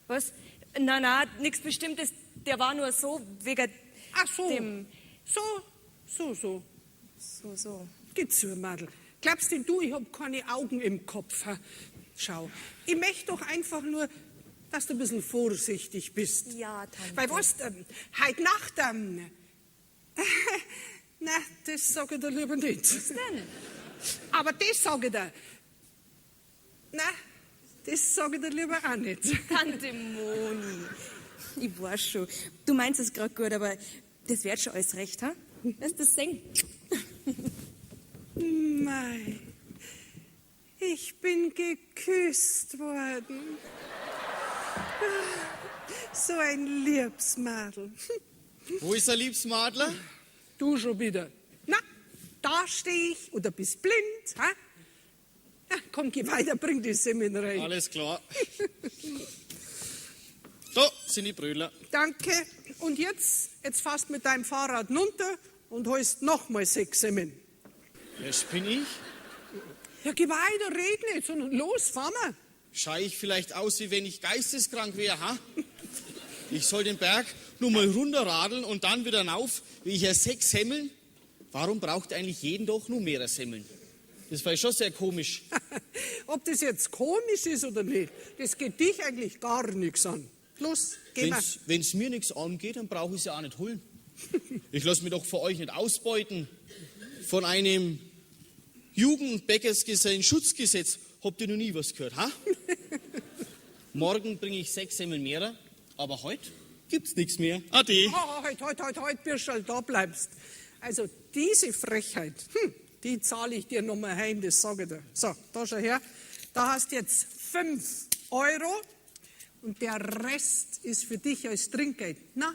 Was? Na, nichts Bestimmtes. Der war nur so wegen Ach so. dem... So. So. Geh zu, Madel. Glaubst denn du, ich hab keine Augen im Kopf? Ha? Schau, ich möchte doch einfach nur, dass du ein bisschen vorsichtig bist. Ja, Tante. Weil was, heute Nacht, na, das sage ich dir lieber nicht. Was denn? Aber das sage ich dir. Na, das sage ich dir lieber auch nicht. Tante Moni. Ich weiß schon. Du meinst es gerade gut, aber das wird schon alles recht, ha? Lass das singen. Mei, ich bin geküsst worden. So ein Liebsmadel. Wo ist der Liebsmadler? Du schon wieder. Na, da steh ich oder bist blind, ha? Ja, komm, geh weiter, bring die Semmeln rein. Alles klar. Da sind die Brötler. Danke. Und jetzt fährst mit deinem Fahrrad runter und holst nochmal 6 Semmeln. Das bin ich. Ja, geh weiter, red nicht, sondern los, fahr mal. Schau ich vielleicht aus, wie wenn ich geisteskrank wäre, ha? Ich soll den Berg nur mal runterradeln und dann wieder rauf, wie ich ja 6 Semmeln? Warum braucht eigentlich jeden doch nur mehrere Semmeln? Das war schon sehr komisch. Ob das jetzt komisch ist oder nicht, das geht dich eigentlich gar nichts an. Los, geh mal. Wenn es mir nichts angeht, dann brauche ich es ja auch nicht holen. Ich lasse mich doch für euch nicht ausbeuten. Von einem Jugendbäckersgesellenschutzgesetz habt ihr noch nie was gehört, ha? Morgen bringe ich 6 Semmeln mehr, aber heute gibt's nichts mehr. Ade. Heute, Birschel, da bleibst. Also diese Frechheit, die zahle ich dir nochmal heim, das sage ich dir. So, da schau her. Da hast jetzt 5 Euro und der Rest ist für dich als Trinkgeld. Na,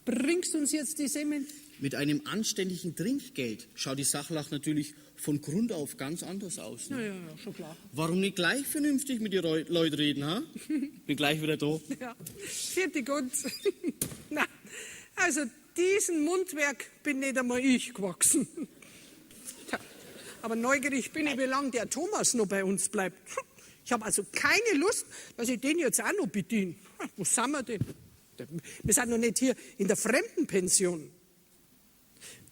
bringst du uns jetzt die Semmeln? mit einem anständigen Trinkgeld schaut die Sachlach natürlich von Grund auf ganz anders aus. Ne? Ja, schon klar. Warum nicht gleich vernünftig mit den Leuten reden, ha? Bin gleich wieder da. Ja, vierte gut. Na, also diesen Mundwerk bin nicht einmal ich gewachsen. Tja, aber neugierig bin ich, wie lange der Thomas noch bei uns bleibt. Ich habe also keine Lust, dass ich den jetzt auch noch bediene. Wo sind wir denn? Wir sind noch nicht hier in der Fremdenpension.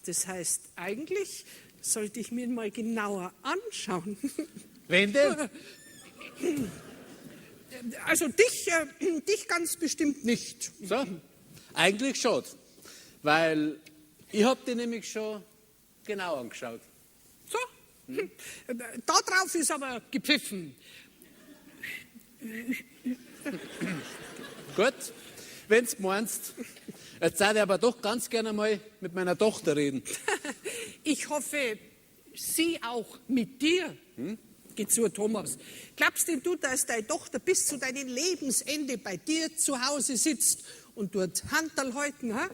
Das heißt, eigentlich sollte ich mir mal genauer anschauen. Wen denn? Also dich ganz bestimmt nicht. So, eigentlich schon. Weil ich hab die nämlich schon genau angeschaut. So, da drauf ist aber gepfiffen. Gut, wenn's meinst. Jetzt würde ich aber doch ganz gerne mal mit meiner Tochter reden. Ich hoffe, sie auch mit dir. Geh zu, Thomas. Glaubst denn du, dass deine Tochter bis zu deinem Lebensende bei dir zu Hause sitzt und dort Handel halten? Ha?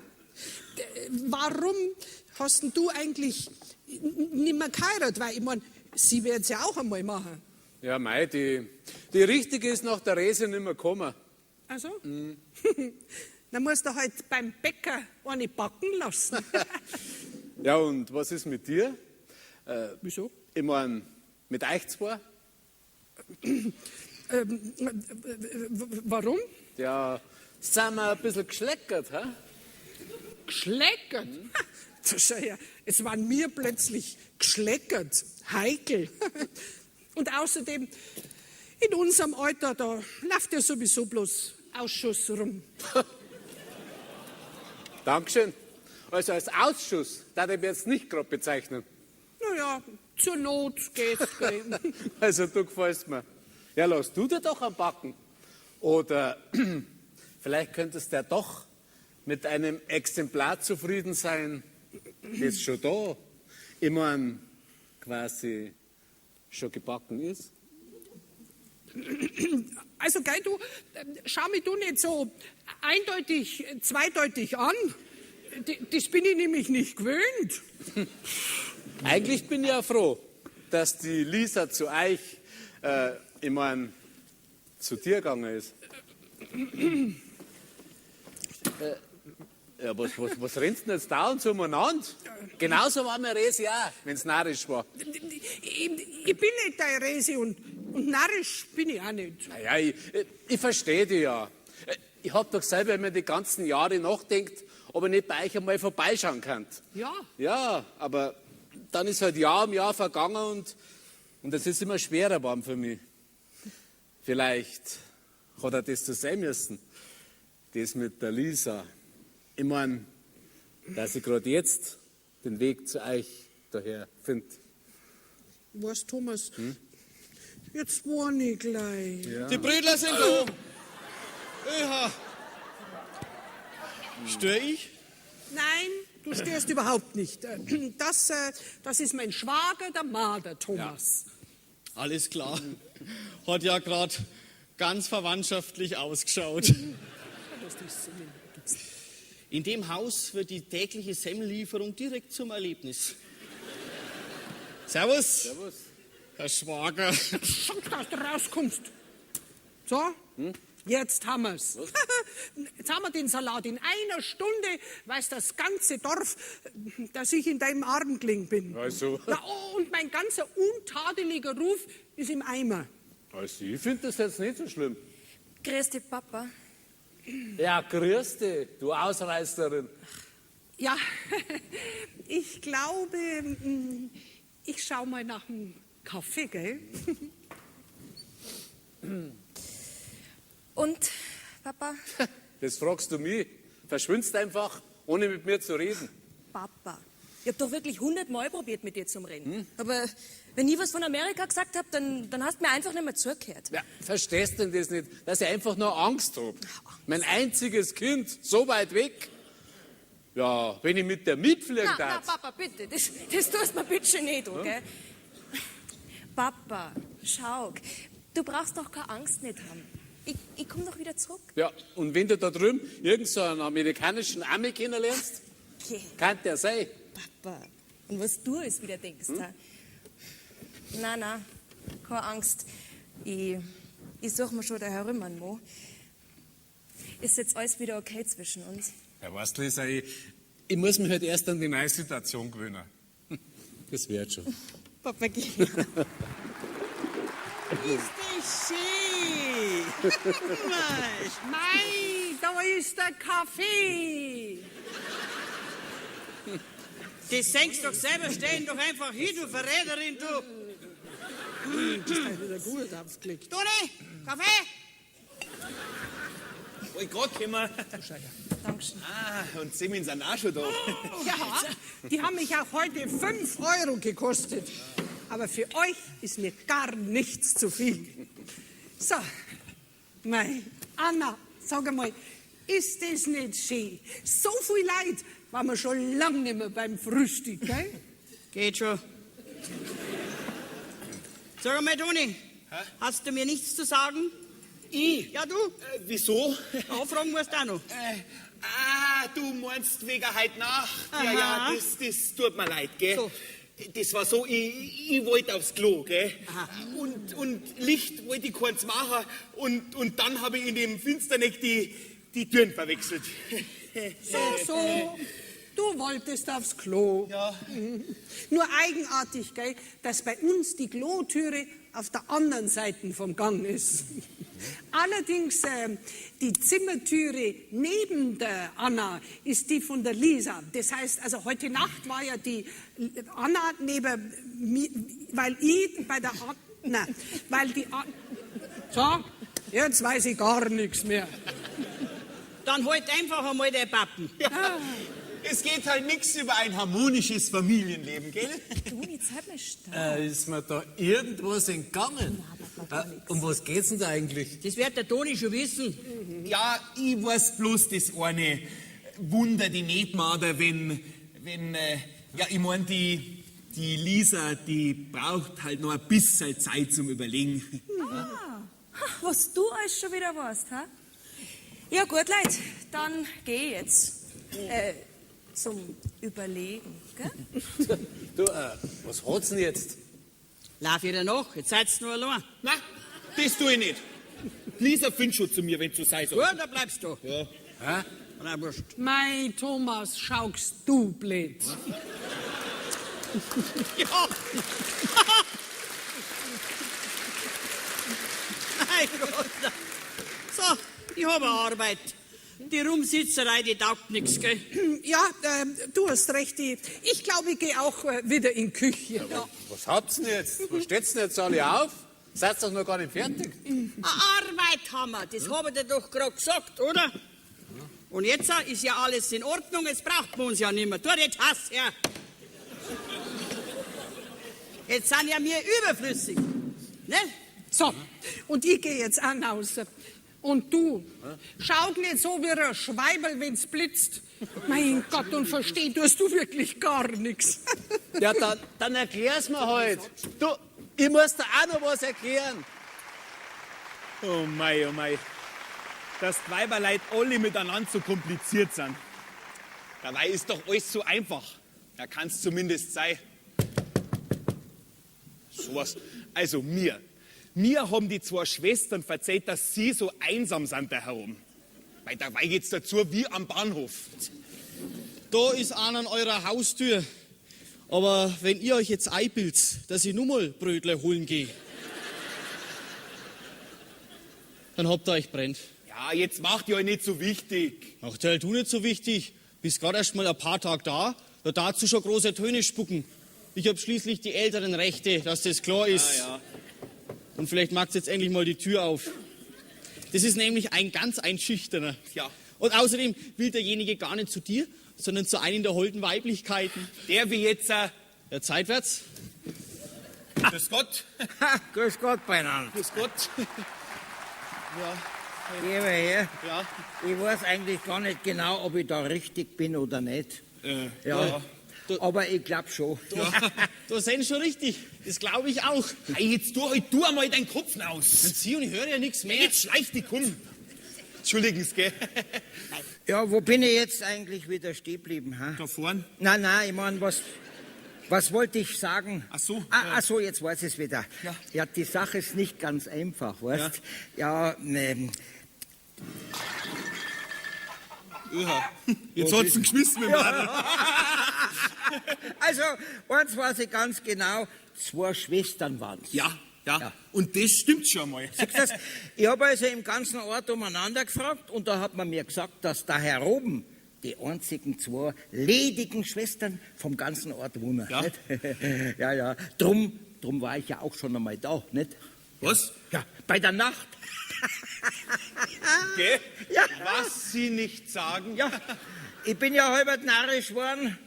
Warum hast denn du eigentlich nicht mehr geheiratet? Weil ich meine, sie wird es ja auch einmal machen. Ja, mei, die Richtige ist nach der Rese nicht mehr gekommen. Also? Dann musst du halt beim Bäcker eine backen lassen. Ja, und was ist mit dir? Wieso? Ich meine, mit euch zwei? Warum? Ja, sind wir ein bisschen geschleckert, hä? Geschleckert? Schau her, es waren mir plötzlich geschleckert, heikel. Und außerdem, in unserem Alter, da läuft ja sowieso bloß Ausschuss rum. Dankeschön. Also als Ausschuss darf ich jetzt nicht gerade bezeichnen. Naja, zur Not geht's. Also du gefällst mir. Ja, lass du dir doch am Backen. Oder vielleicht könntest du ja doch mit einem Exemplar zufrieden sein, das schon da, ich mein, quasi schon gebacken ist. Also, gell, du, schau mich du nicht so eindeutig, zweideutig an. Das bin ich nämlich nicht gewöhnt. Eigentlich bin ich ja froh, dass die Lisa zu euch, ich mein, zu dir gegangen ist. Ja, was rennst du denn jetzt da und so umeinander? Genauso war mir Resi auch, wenn es narrisch war. Ich bin nicht dein Resi und narrisch bin ich auch nicht. Naja, ich verstehe dich ja. Ich hab doch selber immer die ganzen Jahre nachdenkt, ob ich nicht bei euch einmal vorbeischauen kann. Ja. Ja, aber dann ist halt Jahr um Jahr vergangen und es ist immer schwerer geworden für mich. Vielleicht hat er das so sein müssen, das mit der Lisa. Ich meine, dass ich gerade jetzt den Weg zu euch daher finde. Was, Thomas? Jetzt war ich gleich. Ja. Die Brüder sind da. Ja. Störe ich? Nein, du störst überhaupt nicht. Das ist mein Schwager, der Marder, Thomas. Alles klar. Hat ja gerade ganz verwandtschaftlich ausgeschaut. In dem Haus wird die tägliche Semmellieferung direkt zum Erlebnis. Servus. Servus. Herr Schwager. Schau, dass du rauskommst. So, jetzt haben wir's. Jetzt haben wir den Salat in einer Stunde, weiß das ganze Dorf, dass ich in deinem Armkling bin. Also, Ja, und mein ganzer untadeliger Ruf ist im Eimer. also ich finde das jetzt nicht so schlimm. Grüß dich, Papa. Ja, grüß dich, du Ausreißerin. Ja, ich glaube, ich schau mal nach dem Kaffee, gell? Und, Papa? Das fragst du mich. Verschwindst einfach, ohne mit mir zu reden. Papa, ich habe doch wirklich 100-mal probiert, mit dir zu reden. Aber wenn ich was von Amerika gesagt habe, dann hast du mir einfach nicht mehr zugehört. Ja, verstehst du denn das nicht? Dass ich einfach nur Angst habe. Mein einziges Kind, so weit weg. Ja, wenn ich mit der mitfliegen Na, darf. Papa, bitte, das tust mir bitte nicht, okay? Papa, schau, du brauchst doch keine Angst nicht haben. Ich komme doch wieder zurück. Ja, und wenn du da drüben irgend so einen amerikanischen Ami kennenlernst, Okay, Kann der sein? Papa. Und was du alles wieder denkst, ha? Nein, keine Angst. Ich suche mir schon da herum einen Mann. Ist jetzt alles wieder okay zwischen uns? Ja, weißt du, Lisa, ich muss mich halt erst an die neue Situation gewöhnen. Das wird schon. Papa, geh. Ist das schön? Mei, da ist der Kaffee. Das senkst doch selber, stehen doch einfach hin, du Verräterin, du. Das ist wieder gut aufgelegt. Toni, Kaffee? Oh Gott, immer. Dankeschön. Und Semin sind auch schon da. Ja, die haben mich auch heute 5 Euro gekostet. Aber für euch ist mir gar nichts zu viel. So, mei, Anna, sag einmal, ist das nicht schön? So viel Leid waren wir schon lange nicht mehr beim Frühstück, gell? Geht schon. Sag einmal, Toni, hast du mir nichts zu sagen? Ich? Ja, du? Wieso? Anfragen musst du auch noch. Du meinst wegen heute Nacht. Aha. Ja, das tut mir leid, gell? So. Das war so, ich wollte aufs Klo, gell? Aha. Und Licht wollte ich keins machen und dann habe ich in dem Finsterneck die Türen verwechselt. So, du wolltest aufs Klo. Ja. Nur eigenartig, gell, dass bei uns die Klotüre auf der anderen Seite vom Gang ist. Allerdings die Zimmertüre neben der Anna ist die von der Lisa. Das heißt, also heute Nacht war ja die Anna neben mir, weil ich bei der Anna, weil die so, jetzt weiß ich gar nichts mehr. Dann halt einfach einmal der Pappen. Ja. Es geht halt nichts über ein harmonisches Familienleben, gell? Du, jetzt halt mal stark. Ist mir da irgendwas entgangen? Um was geht's denn da eigentlich? Das wird der Toni schon wissen. Ja, ich weiß bloß das eine Wunder, die nicht mehr, wenn ja, ich mein, die Lisa, die braucht halt noch ein bisschen Zeit zum Überlegen. Was du alles schon wieder weißt, ha? Ja, gut, Leute, dann geh ich jetzt. Zum Überlegen, gell? Du, was hat's denn jetzt? Lauf wieder nach, jetzt seid ihr nur allein. Na, das tue ich nicht. Lisa findet schon zu mir, wenn du sei so. Gut, dann bleibst du. Ja. Na, wurscht. Mei, Thomas, schaust du blöd. Ja. Mein Gott. So, ich habe Arbeit. Die Rumsitzerei, die taugt nichts, gell? Ja, du hast recht. Ich glaube, ich gehe auch wieder in die Küche. Ja. Was habt's denn jetzt? Wo steht's denn jetzt alle auf? Seid doch noch gar nicht fertig. Eine Arbeit haben wir, das habe ich dir doch gerade gesagt, oder? Und jetzt ist ja alles in Ordnung, jetzt braucht man uns ja nicht mehr. Tu jetzt Hass her. Jetzt sind ja wir überflüssig. Ne? So, und ich gehe jetzt auch raus. Und du, schau nicht so wie ein Schweiberl, wenn's blitzt. Mein Gott, und versteh tust du wirklich gar nichts. Ja, dann erklär's mir halt. Du, ich muss dir auch noch was erklären. Oh mei. Dass die Weiberleid alle miteinander so kompliziert sind. Dabei ist doch alles so einfach. Da kann's zumindest sein. Sowas. Also mir haben die 2 Schwestern erzählt, dass sie so einsam sind da herum. Weil dabei geht's dazu wie am Bahnhof. Da ist einer an eurer Haustür. Aber wenn ihr euch jetzt einbildet, dass ich nur mal Brötler holen gehe, dann habt ihr euch brennt. Ja, jetzt macht ihr euch nicht so wichtig. Macht halt du nicht so wichtig. Bist gerade erst mal ein paar Tage da darfst du schon große Töne spucken. Ich hab schließlich die älteren Rechte, dass das klar ist. Ja. Und vielleicht magst du jetzt endlich mal die Tür auf. Das ist nämlich ein ganz Schüchterner. Ja. Und außerdem will derjenige gar nicht zu dir, sondern zu einem der holden Weiblichkeiten. Der wie jetzt, Ja, zeitwärts. grüß Gott. Grüß Gott beieinander. Grüß Gott. Geh mal her. Ja. Ich weiß eigentlich gar nicht genau, ob ich da richtig bin oder nicht. Ja. Du- Aber ich glaube schon. Du sind schon richtig. Das glaube ich auch. Hey, jetzt tu einmal deinen Kopf aus. Und sie und ich höre ja nichts mehr. Jetzt schleich die Kunden. Entschuldigen Sie, gell? Ja, wo bin ich jetzt eigentlich wieder stehen geblieben? Ha? Da vorn. Nein, ich meine, was wollte ich sagen? Ach so. Ach so, jetzt weiß ich es wieder. Ja. Ja, die Sache ist nicht ganz einfach, weißt? Ja, Jetzt hat's ihn geschmissen mit dem Adel. also, eins weiß ich ganz genau, 2 Schwestern waren's. Ja. Ja. Und das stimmt schon mal. Siehst du das? Ich habe also im ganzen Ort umeinander gefragt und da hat man mir gesagt, dass da Herr oben die einzigen 2 ledigen Schwestern vom ganzen Ort wohnen. Ja. Nicht? ja. Drum war ich ja auch schon einmal da, nicht? Was? Ja, bei der Nacht. Gell? Ja. Was Sie nicht sagen. Ja, ich bin ja halber narrisch geworden.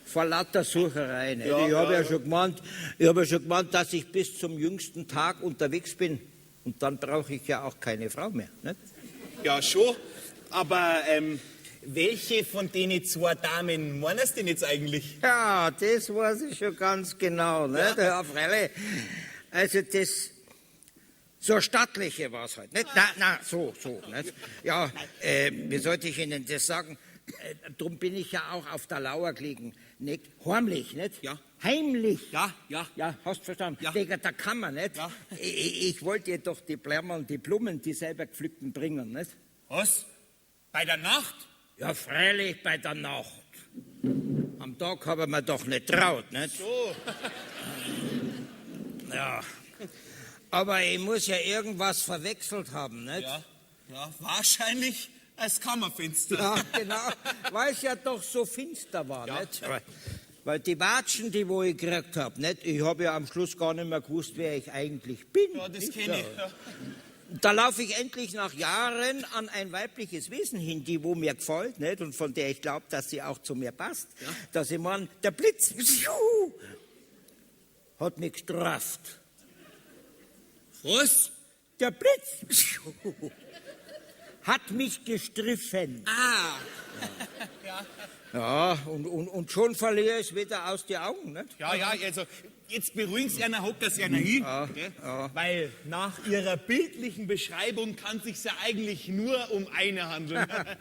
Vor lauter Sucherei. Nicht? Ich habe ja schon gemeint, dass ich bis zum jüngsten Tag unterwegs bin. Und dann brauche ich ja auch keine Frau mehr. Nicht? Ja, schon. Aber welche von denen 2 Damen meinst du denn jetzt eigentlich? Ja, das weiß ich schon ganz genau. Nicht? Ja, freilich. Also das... So stattliche war es halt, nicht? Na, so, nicht? Ja, wie sollte ich Ihnen das sagen? Drum bin ich ja auch auf der Lauer gelegen, nicht? Heimlich, nicht? Ja. Heimlich. Ja. Ja, hast du verstanden? Ja. Wegen der Kammer, nicht? Ja. Ich wollte ihr doch die Blämmer und die Blumen, die selber gepflückten, bringen, nicht? Was? Bei der Nacht? Ja, freilich bei der Nacht. Am Tag haben wir doch nicht traut, nicht? So. Ja. Aber ich muss ja irgendwas verwechselt haben, nicht? Ja, wahrscheinlich als Kammerfenster. Ja, genau, weil es ja doch so finster war, nicht? Weil die Watschen, die wo ich gekriegt habe, nicht? Ich habe ja am Schluss gar nicht mehr gewusst, wer ich eigentlich bin. Ja, das nicht? kenne ich. Ja. Da laufe ich endlich nach Jahren an ein weibliches Wesen hin, die wo mir gefällt, nicht? Und von der ich glaube, dass sie auch zu mir passt. Ja. Dass ich meine, der Blitz hat mich gestraft. Was? Der Blitz hat mich gestriffen. Ah. Ja, und schon verliere ich es wieder aus den Augen, nicht? Ja, also jetzt beruhigen Sie einer, hockt das einer hin. Gell? Weil nach Ihrer bildlichen Beschreibung kann es sich ja eigentlich nur um eine handeln. Anna!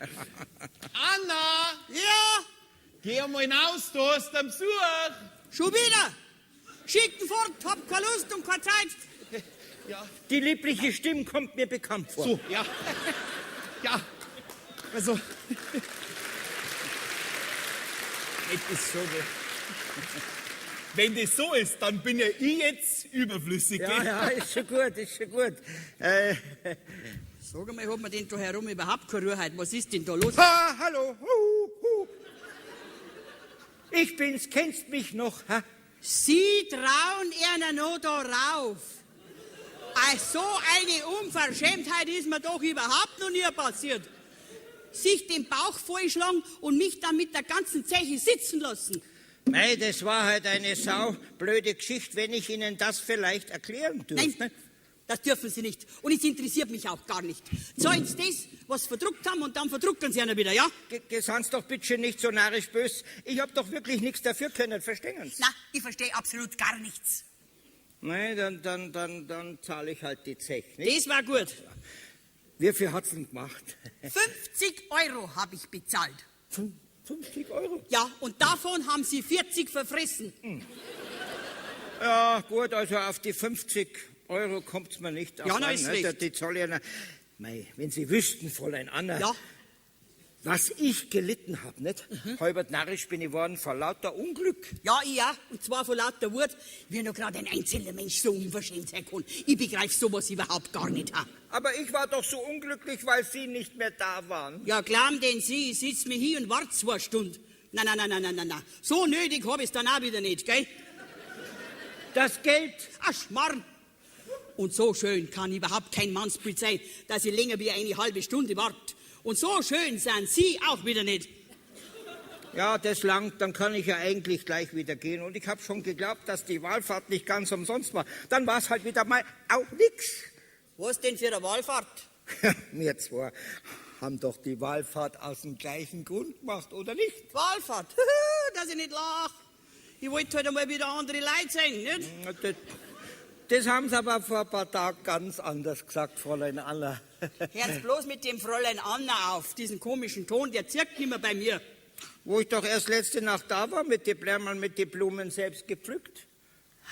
Ja, Geh einmal hinaus, du hast einen Besuch. schon wieder. Schickt ihn fort, hab keine Lust und keine Zeit. Ja. Die liebliche Stimme kommt mir bekannt vor. So, ja. Ja, also... Das ist so, wenn das so ist, dann bin ja ich jetzt überflüssig. Gell? Ja, ist schon gut, Sag mal, hat man denn da herum überhaupt keine Ruhe heute? Was ist denn da los? Ha, hallo. Ich bin's, kennst mich noch, ha? Sie trauen einer noch da rauf. So eine Unverschämtheit ist mir doch überhaupt noch nie passiert. Sich den Bauch vollschlagen und mich dann mit der ganzen Zeche sitzen lassen. Mei, das war halt eine saublöde Geschichte, wenn ich Ihnen das vielleicht erklären dürfte. Nein, das dürfen Sie nicht. Und es interessiert mich auch gar nicht. Zahlen Sie das, was Sie verdruckt haben, und dann verdrucken Sie einer wieder, ja? Seien Sie doch bitte schön nicht so narrisch bös. Ich hab doch wirklich nichts dafür können, verstehen Sie? Na, ich verstehe absolut gar nichts. Nein, dann zahle ich halt die Zeche, nicht? Das war gut. Wie viel hat's denn gemacht? 50 € habe ich bezahlt. 50 €? Ja, und davon haben Sie 40 verfressen. Ja, gut, also auf die 50 € kommt's mir nicht auf Ja, na, an, ist ne? recht. Die zahle ich ja... Mei, wenn Sie wüssten, Fräulein Anna, Ja, was ich gelitten habe, nicht? Halbert narrisch bin ich worden vor lauter Unglück. ja, und zwar von lauter Wut, wie nur gerade ein einzelner Mensch so unverschämt sein kann. Ich begreife sowas überhaupt gar nicht. Ha. Aber ich war doch so unglücklich, weil Sie nicht mehr da waren. Ja, glauben denn Sie, ich sitze mir hier und warte 2 Stunden. Na. So nötig habe ich es dann auch wieder nicht, gell? Das Geld... Ach, Schmarrn. Und so schön kann überhaupt kein Mannsbild sein, dass ich länger wie eine halbe Stunde warte. Und so schön sind Sie auch wieder nicht. Ja, das langt, dann kann ich ja eigentlich gleich wieder gehen. Und ich habe schon geglaubt, dass die Wallfahrt nicht ganz umsonst war. Dann war es halt wieder mal auch nix. Was denn für eine Wallfahrt? Wir zwei haben doch die Wallfahrt aus dem gleichen Grund gemacht, oder nicht? Wallfahrt? Dass ich nicht lach. Ich wollte halt einmal wieder andere Leute sehen, nicht? Das haben Sie aber vor ein paar Tagen ganz anders gesagt, Fräulein Anna. Hören Sie bloß mit dem Fräulein Anna auf, diesen komischen Ton, der zirkt nicht mehr bei mir. Wo ich doch erst letzte Nacht da war, mit den Blärmern, mit den Blumen selbst gepflückt.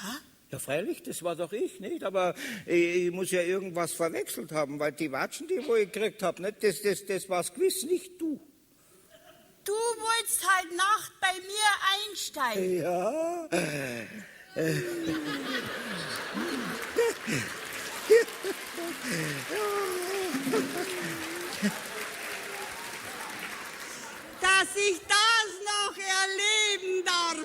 Ha? Ja, freilich, das war doch ich, nicht? Aber ich muss ja irgendwas verwechselt haben, weil die Watschen, die wo ich gekriegt habe, nicht? Das war's gewiss nicht du. Du wolltest halt Nacht bei mir einsteigen. Ja. Dass ich das noch erleben darf.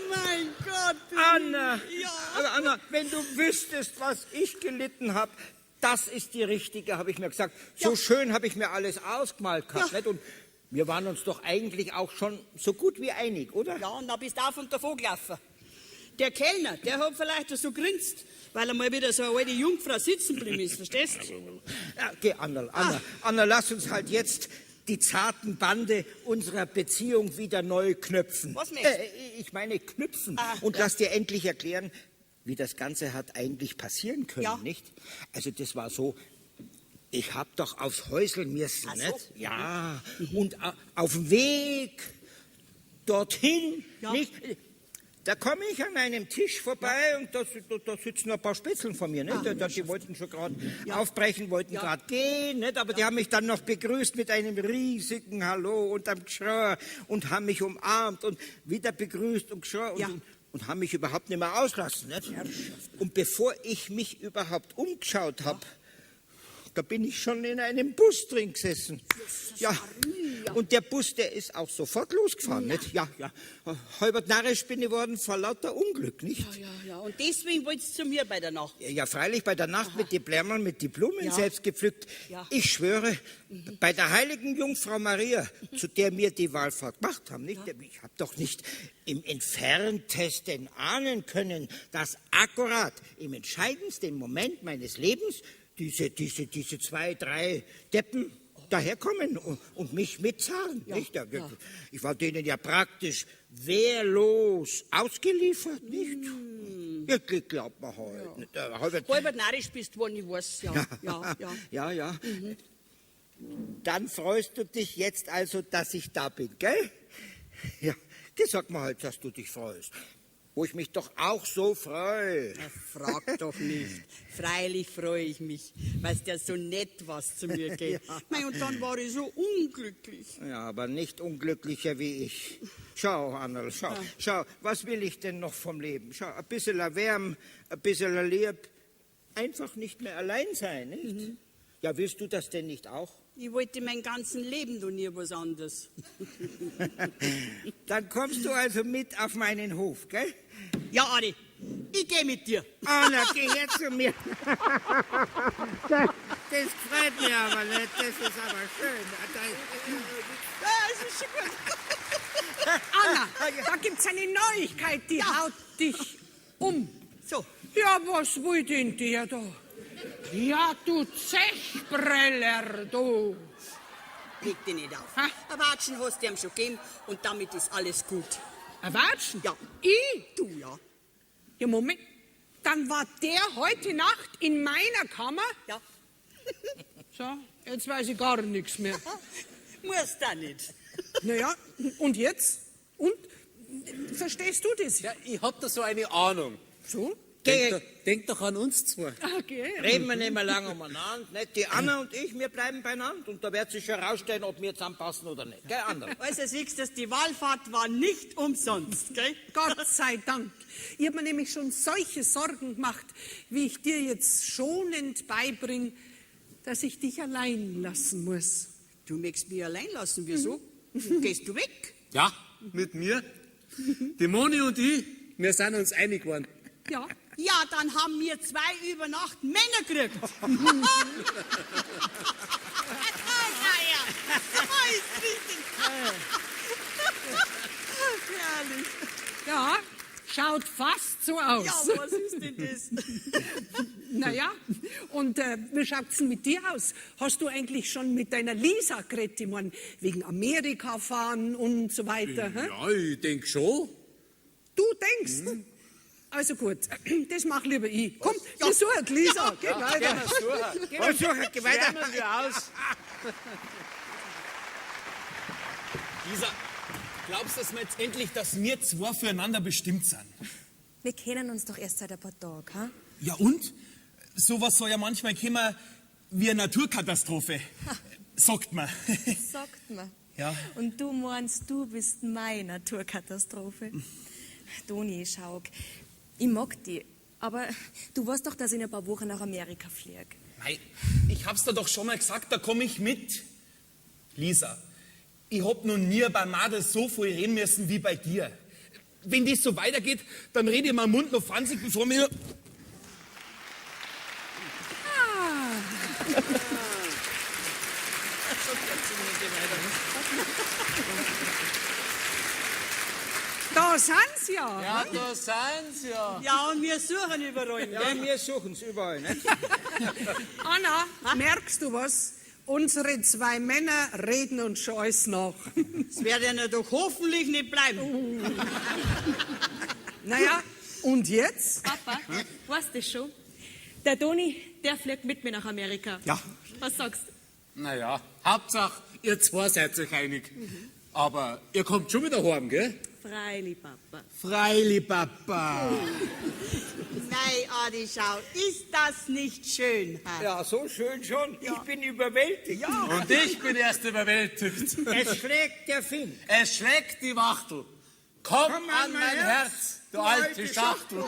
Mein Gott. Anna, Ja. aber Anna, wenn du wüsstest, was ich gelitten habe, das ist die richtige, habe ich mir gesagt. So schön habe ich mir alles ausgemalt gehabt, nicht? Und wir waren uns doch eigentlich auch schon so gut wie einig, oder? Ja, und dann bist du auf und davon gelaufen. Der Kellner, der hat vielleicht so grinst, weil er mal wieder so eine alte Jungfrau sitzen geblieben ist, verstehst du? Ja, geh, Anna, lass uns halt jetzt die zarten Bande unserer Beziehung wieder neu knöpfen. Was möchtest du? Ich meine knüpfen. Ah, und ja. lass dir endlich erklären, wie das Ganze hat eigentlich passieren können, Ja. nicht? Also das war so, ich hab doch aufs Häusl müssen, Ach so. nicht? Ja, und auf dem Weg dorthin, Ja. nicht? Da komme ich an einem Tisch vorbei und da sitzen ein paar Spätzeln von mir. Nicht? Die wollten schon gerade aufbrechen, wollten gerade gehen, nicht? Aber die haben mich dann noch begrüßt mit einem riesigen Hallo unterm Geschrei und haben mich umarmt und wieder begrüßt und geschrei und haben mich überhaupt nicht mehr auslassen. Nicht? Und bevor ich mich überhaupt umgeschaut habe, da bin ich schon in einem Bus drin gesessen. Ja, und der Bus, der ist auch sofort losgefahren, nicht? Ja. Halbert narrisch bin ich worden vor lauter Unglück, nicht? Ja. Und deswegen wolltest du zu mir bei der Nacht. Ja, freilich, bei der Nacht mit den Blärmern, mit den Blumen selbst gepflückt. Ja. Ich schwöre, bei der heiligen Jungfrau Maria, zu der wir die Wallfahrt gemacht haben, nicht? Ich habe doch nicht im Entferntesten ahnen können, dass akkurat im entscheidendsten Moment meines Lebens diese 2, 3 Deppen daherkommen und mich mitzahlen. Nicht? Ich war denen ja praktisch wehrlos ausgeliefert, nicht? Wirklich glaubt man halt. Nicht? Halbert narrisch bist du geworden, ich weiß. Ja. Dann freust du dich jetzt also, dass ich da bin, gell? Ja, das sag mal halt, dass du dich freust. Wo ich mich doch auch so freue. Frag doch nicht. Freilich freue ich mich, weil der so nett was zu mir geht. Mei, und dann war ich so unglücklich. Ja, aber nicht unglücklicher wie ich. Schau, Annel, schau, was will ich denn noch vom Leben? Schau, ein bisschen Wärme, ein bisschen Lieb, einfach nicht mehr allein sein, nicht? Ja, willst du das denn nicht auch? Ich wollte mein ganzes Leben und nie was anderes. Dann kommst du also mit auf meinen Hof, gell? Ja, Adi, ich gehe mit dir. Anna, geh her zu mir. Das freut mich aber nicht, das ist aber schön. Das ist schon gut. Anna, da gibt's eine Neuigkeit, die haut dich um. So, Ja, was will denn der da? Ja, du Zechbreller, du. leg dich nicht auf. Ha? Ein Watschen hast du ihm schon gegeben und damit ist alles gut. Ein Watschen? Ja. Ich? Du, ja. Ja, Moment. Dann war der heute Nacht in meiner Kammer? Ja. So, jetzt weiß ich gar nichts mehr. Musst da nicht. Naja, und jetzt? Und? Verstehst du das? Ja, ich hab da so eine Ahnung. So? Denk doch an uns zwei. Okay. Reden wir nicht mehr lange umeinander, nicht? Die Anna und ich, wir bleiben beieinander und da wird sich schon herausstellen, ob wir zusammenpassen oder nicht, gell, Anna? Also siehst du, die Wallfahrt war nicht umsonst, gell? Gott sei Dank. Ich habe mir nämlich schon solche Sorgen gemacht, wie ich dir jetzt schonend beibringe, dass ich dich allein lassen muss. Du möchtest mich allein lassen, wieso? Gehst du weg? Ja, mit mir. Die Moni und ich, wir sind uns einig geworden. Ja. Ja, dann haben wir 2 über Nacht Männer gekriegt. Herrlich. Ja, schaut fast so aus. Ja, was ist denn das? Naja, und wie schaut's denn mit dir aus? Hast du eigentlich schon mit deiner Lisa geredet, ich mein, wegen Amerika fahren und so weiter? Hä? Ja, ich denk schon. Du denkst? Also gut, das mach lieber ich. Komm, wir suchen Lisa. Geh weiter. Geh mal suchen, geh weiter. Schwärmen wir aus. Lisa, glaubst du, dass wir jetzt endlich, dass wir zwei füreinander bestimmt sind? Wir kennen uns doch erst seit ein paar Tagen, ha? Ja und? Sowas soll ja manchmal kommen wie eine Naturkatastrophe, sagt man. Sagt man. Ja. Und du meinst, du bist meine Naturkatastrophe. Toni, schau, ich mag dich, aber du weißt doch, dass ich in ein paar Wochen nach Amerika fliege. Mei, ich hab's dir doch schon mal gesagt, da komm ich mit. Lisa, ich hab noch nie bei Madel so viel reden müssen wie bei dir. Wenn das so weitergeht, dann rede ich meinen Mund noch 20, bevor mir... Da sind sie ja. Ja, da sind sie ja. Ja, und wir suchen überall. Ja, wir suchen es überall, nicht? Anna, merkst du was? Unsere zwei Männer reden uns schon alles nach. Das wird ja doch hoffentlich nicht bleiben. Naja, und jetzt? Papa, weißt du schon? Der Toni, der fliegt mit mir nach Amerika. Ja. Was sagst du? Naja, Hauptsache, ihr zwei seid euch einig. Aber ihr kommt schon wieder heim, gell? Freilich, Papa. Freilich, Papa. Nein, Adi, schau, ist das nicht schön? Ja, so schön schon. Ich bin überwältigt. Ja. Und ich bin erst überwältigt. Es schlägt der Finn. Es schlägt die Wachtel. Komm an mein Herz, du alte Schachtel.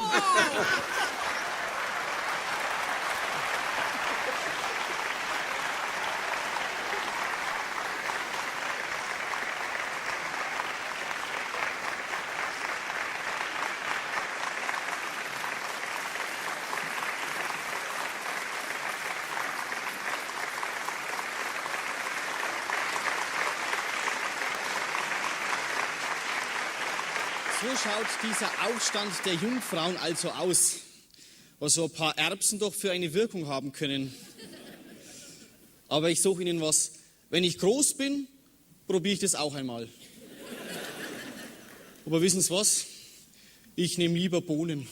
So schaut dieser Aufstand der Jungfrauen also aus, was so ein paar Erbsen doch für eine Wirkung haben können. Aber ich sage Ihnen was, wenn ich groß bin, probiere ich das auch einmal. Aber wissen Sie was? Ich nehme lieber Bohnen.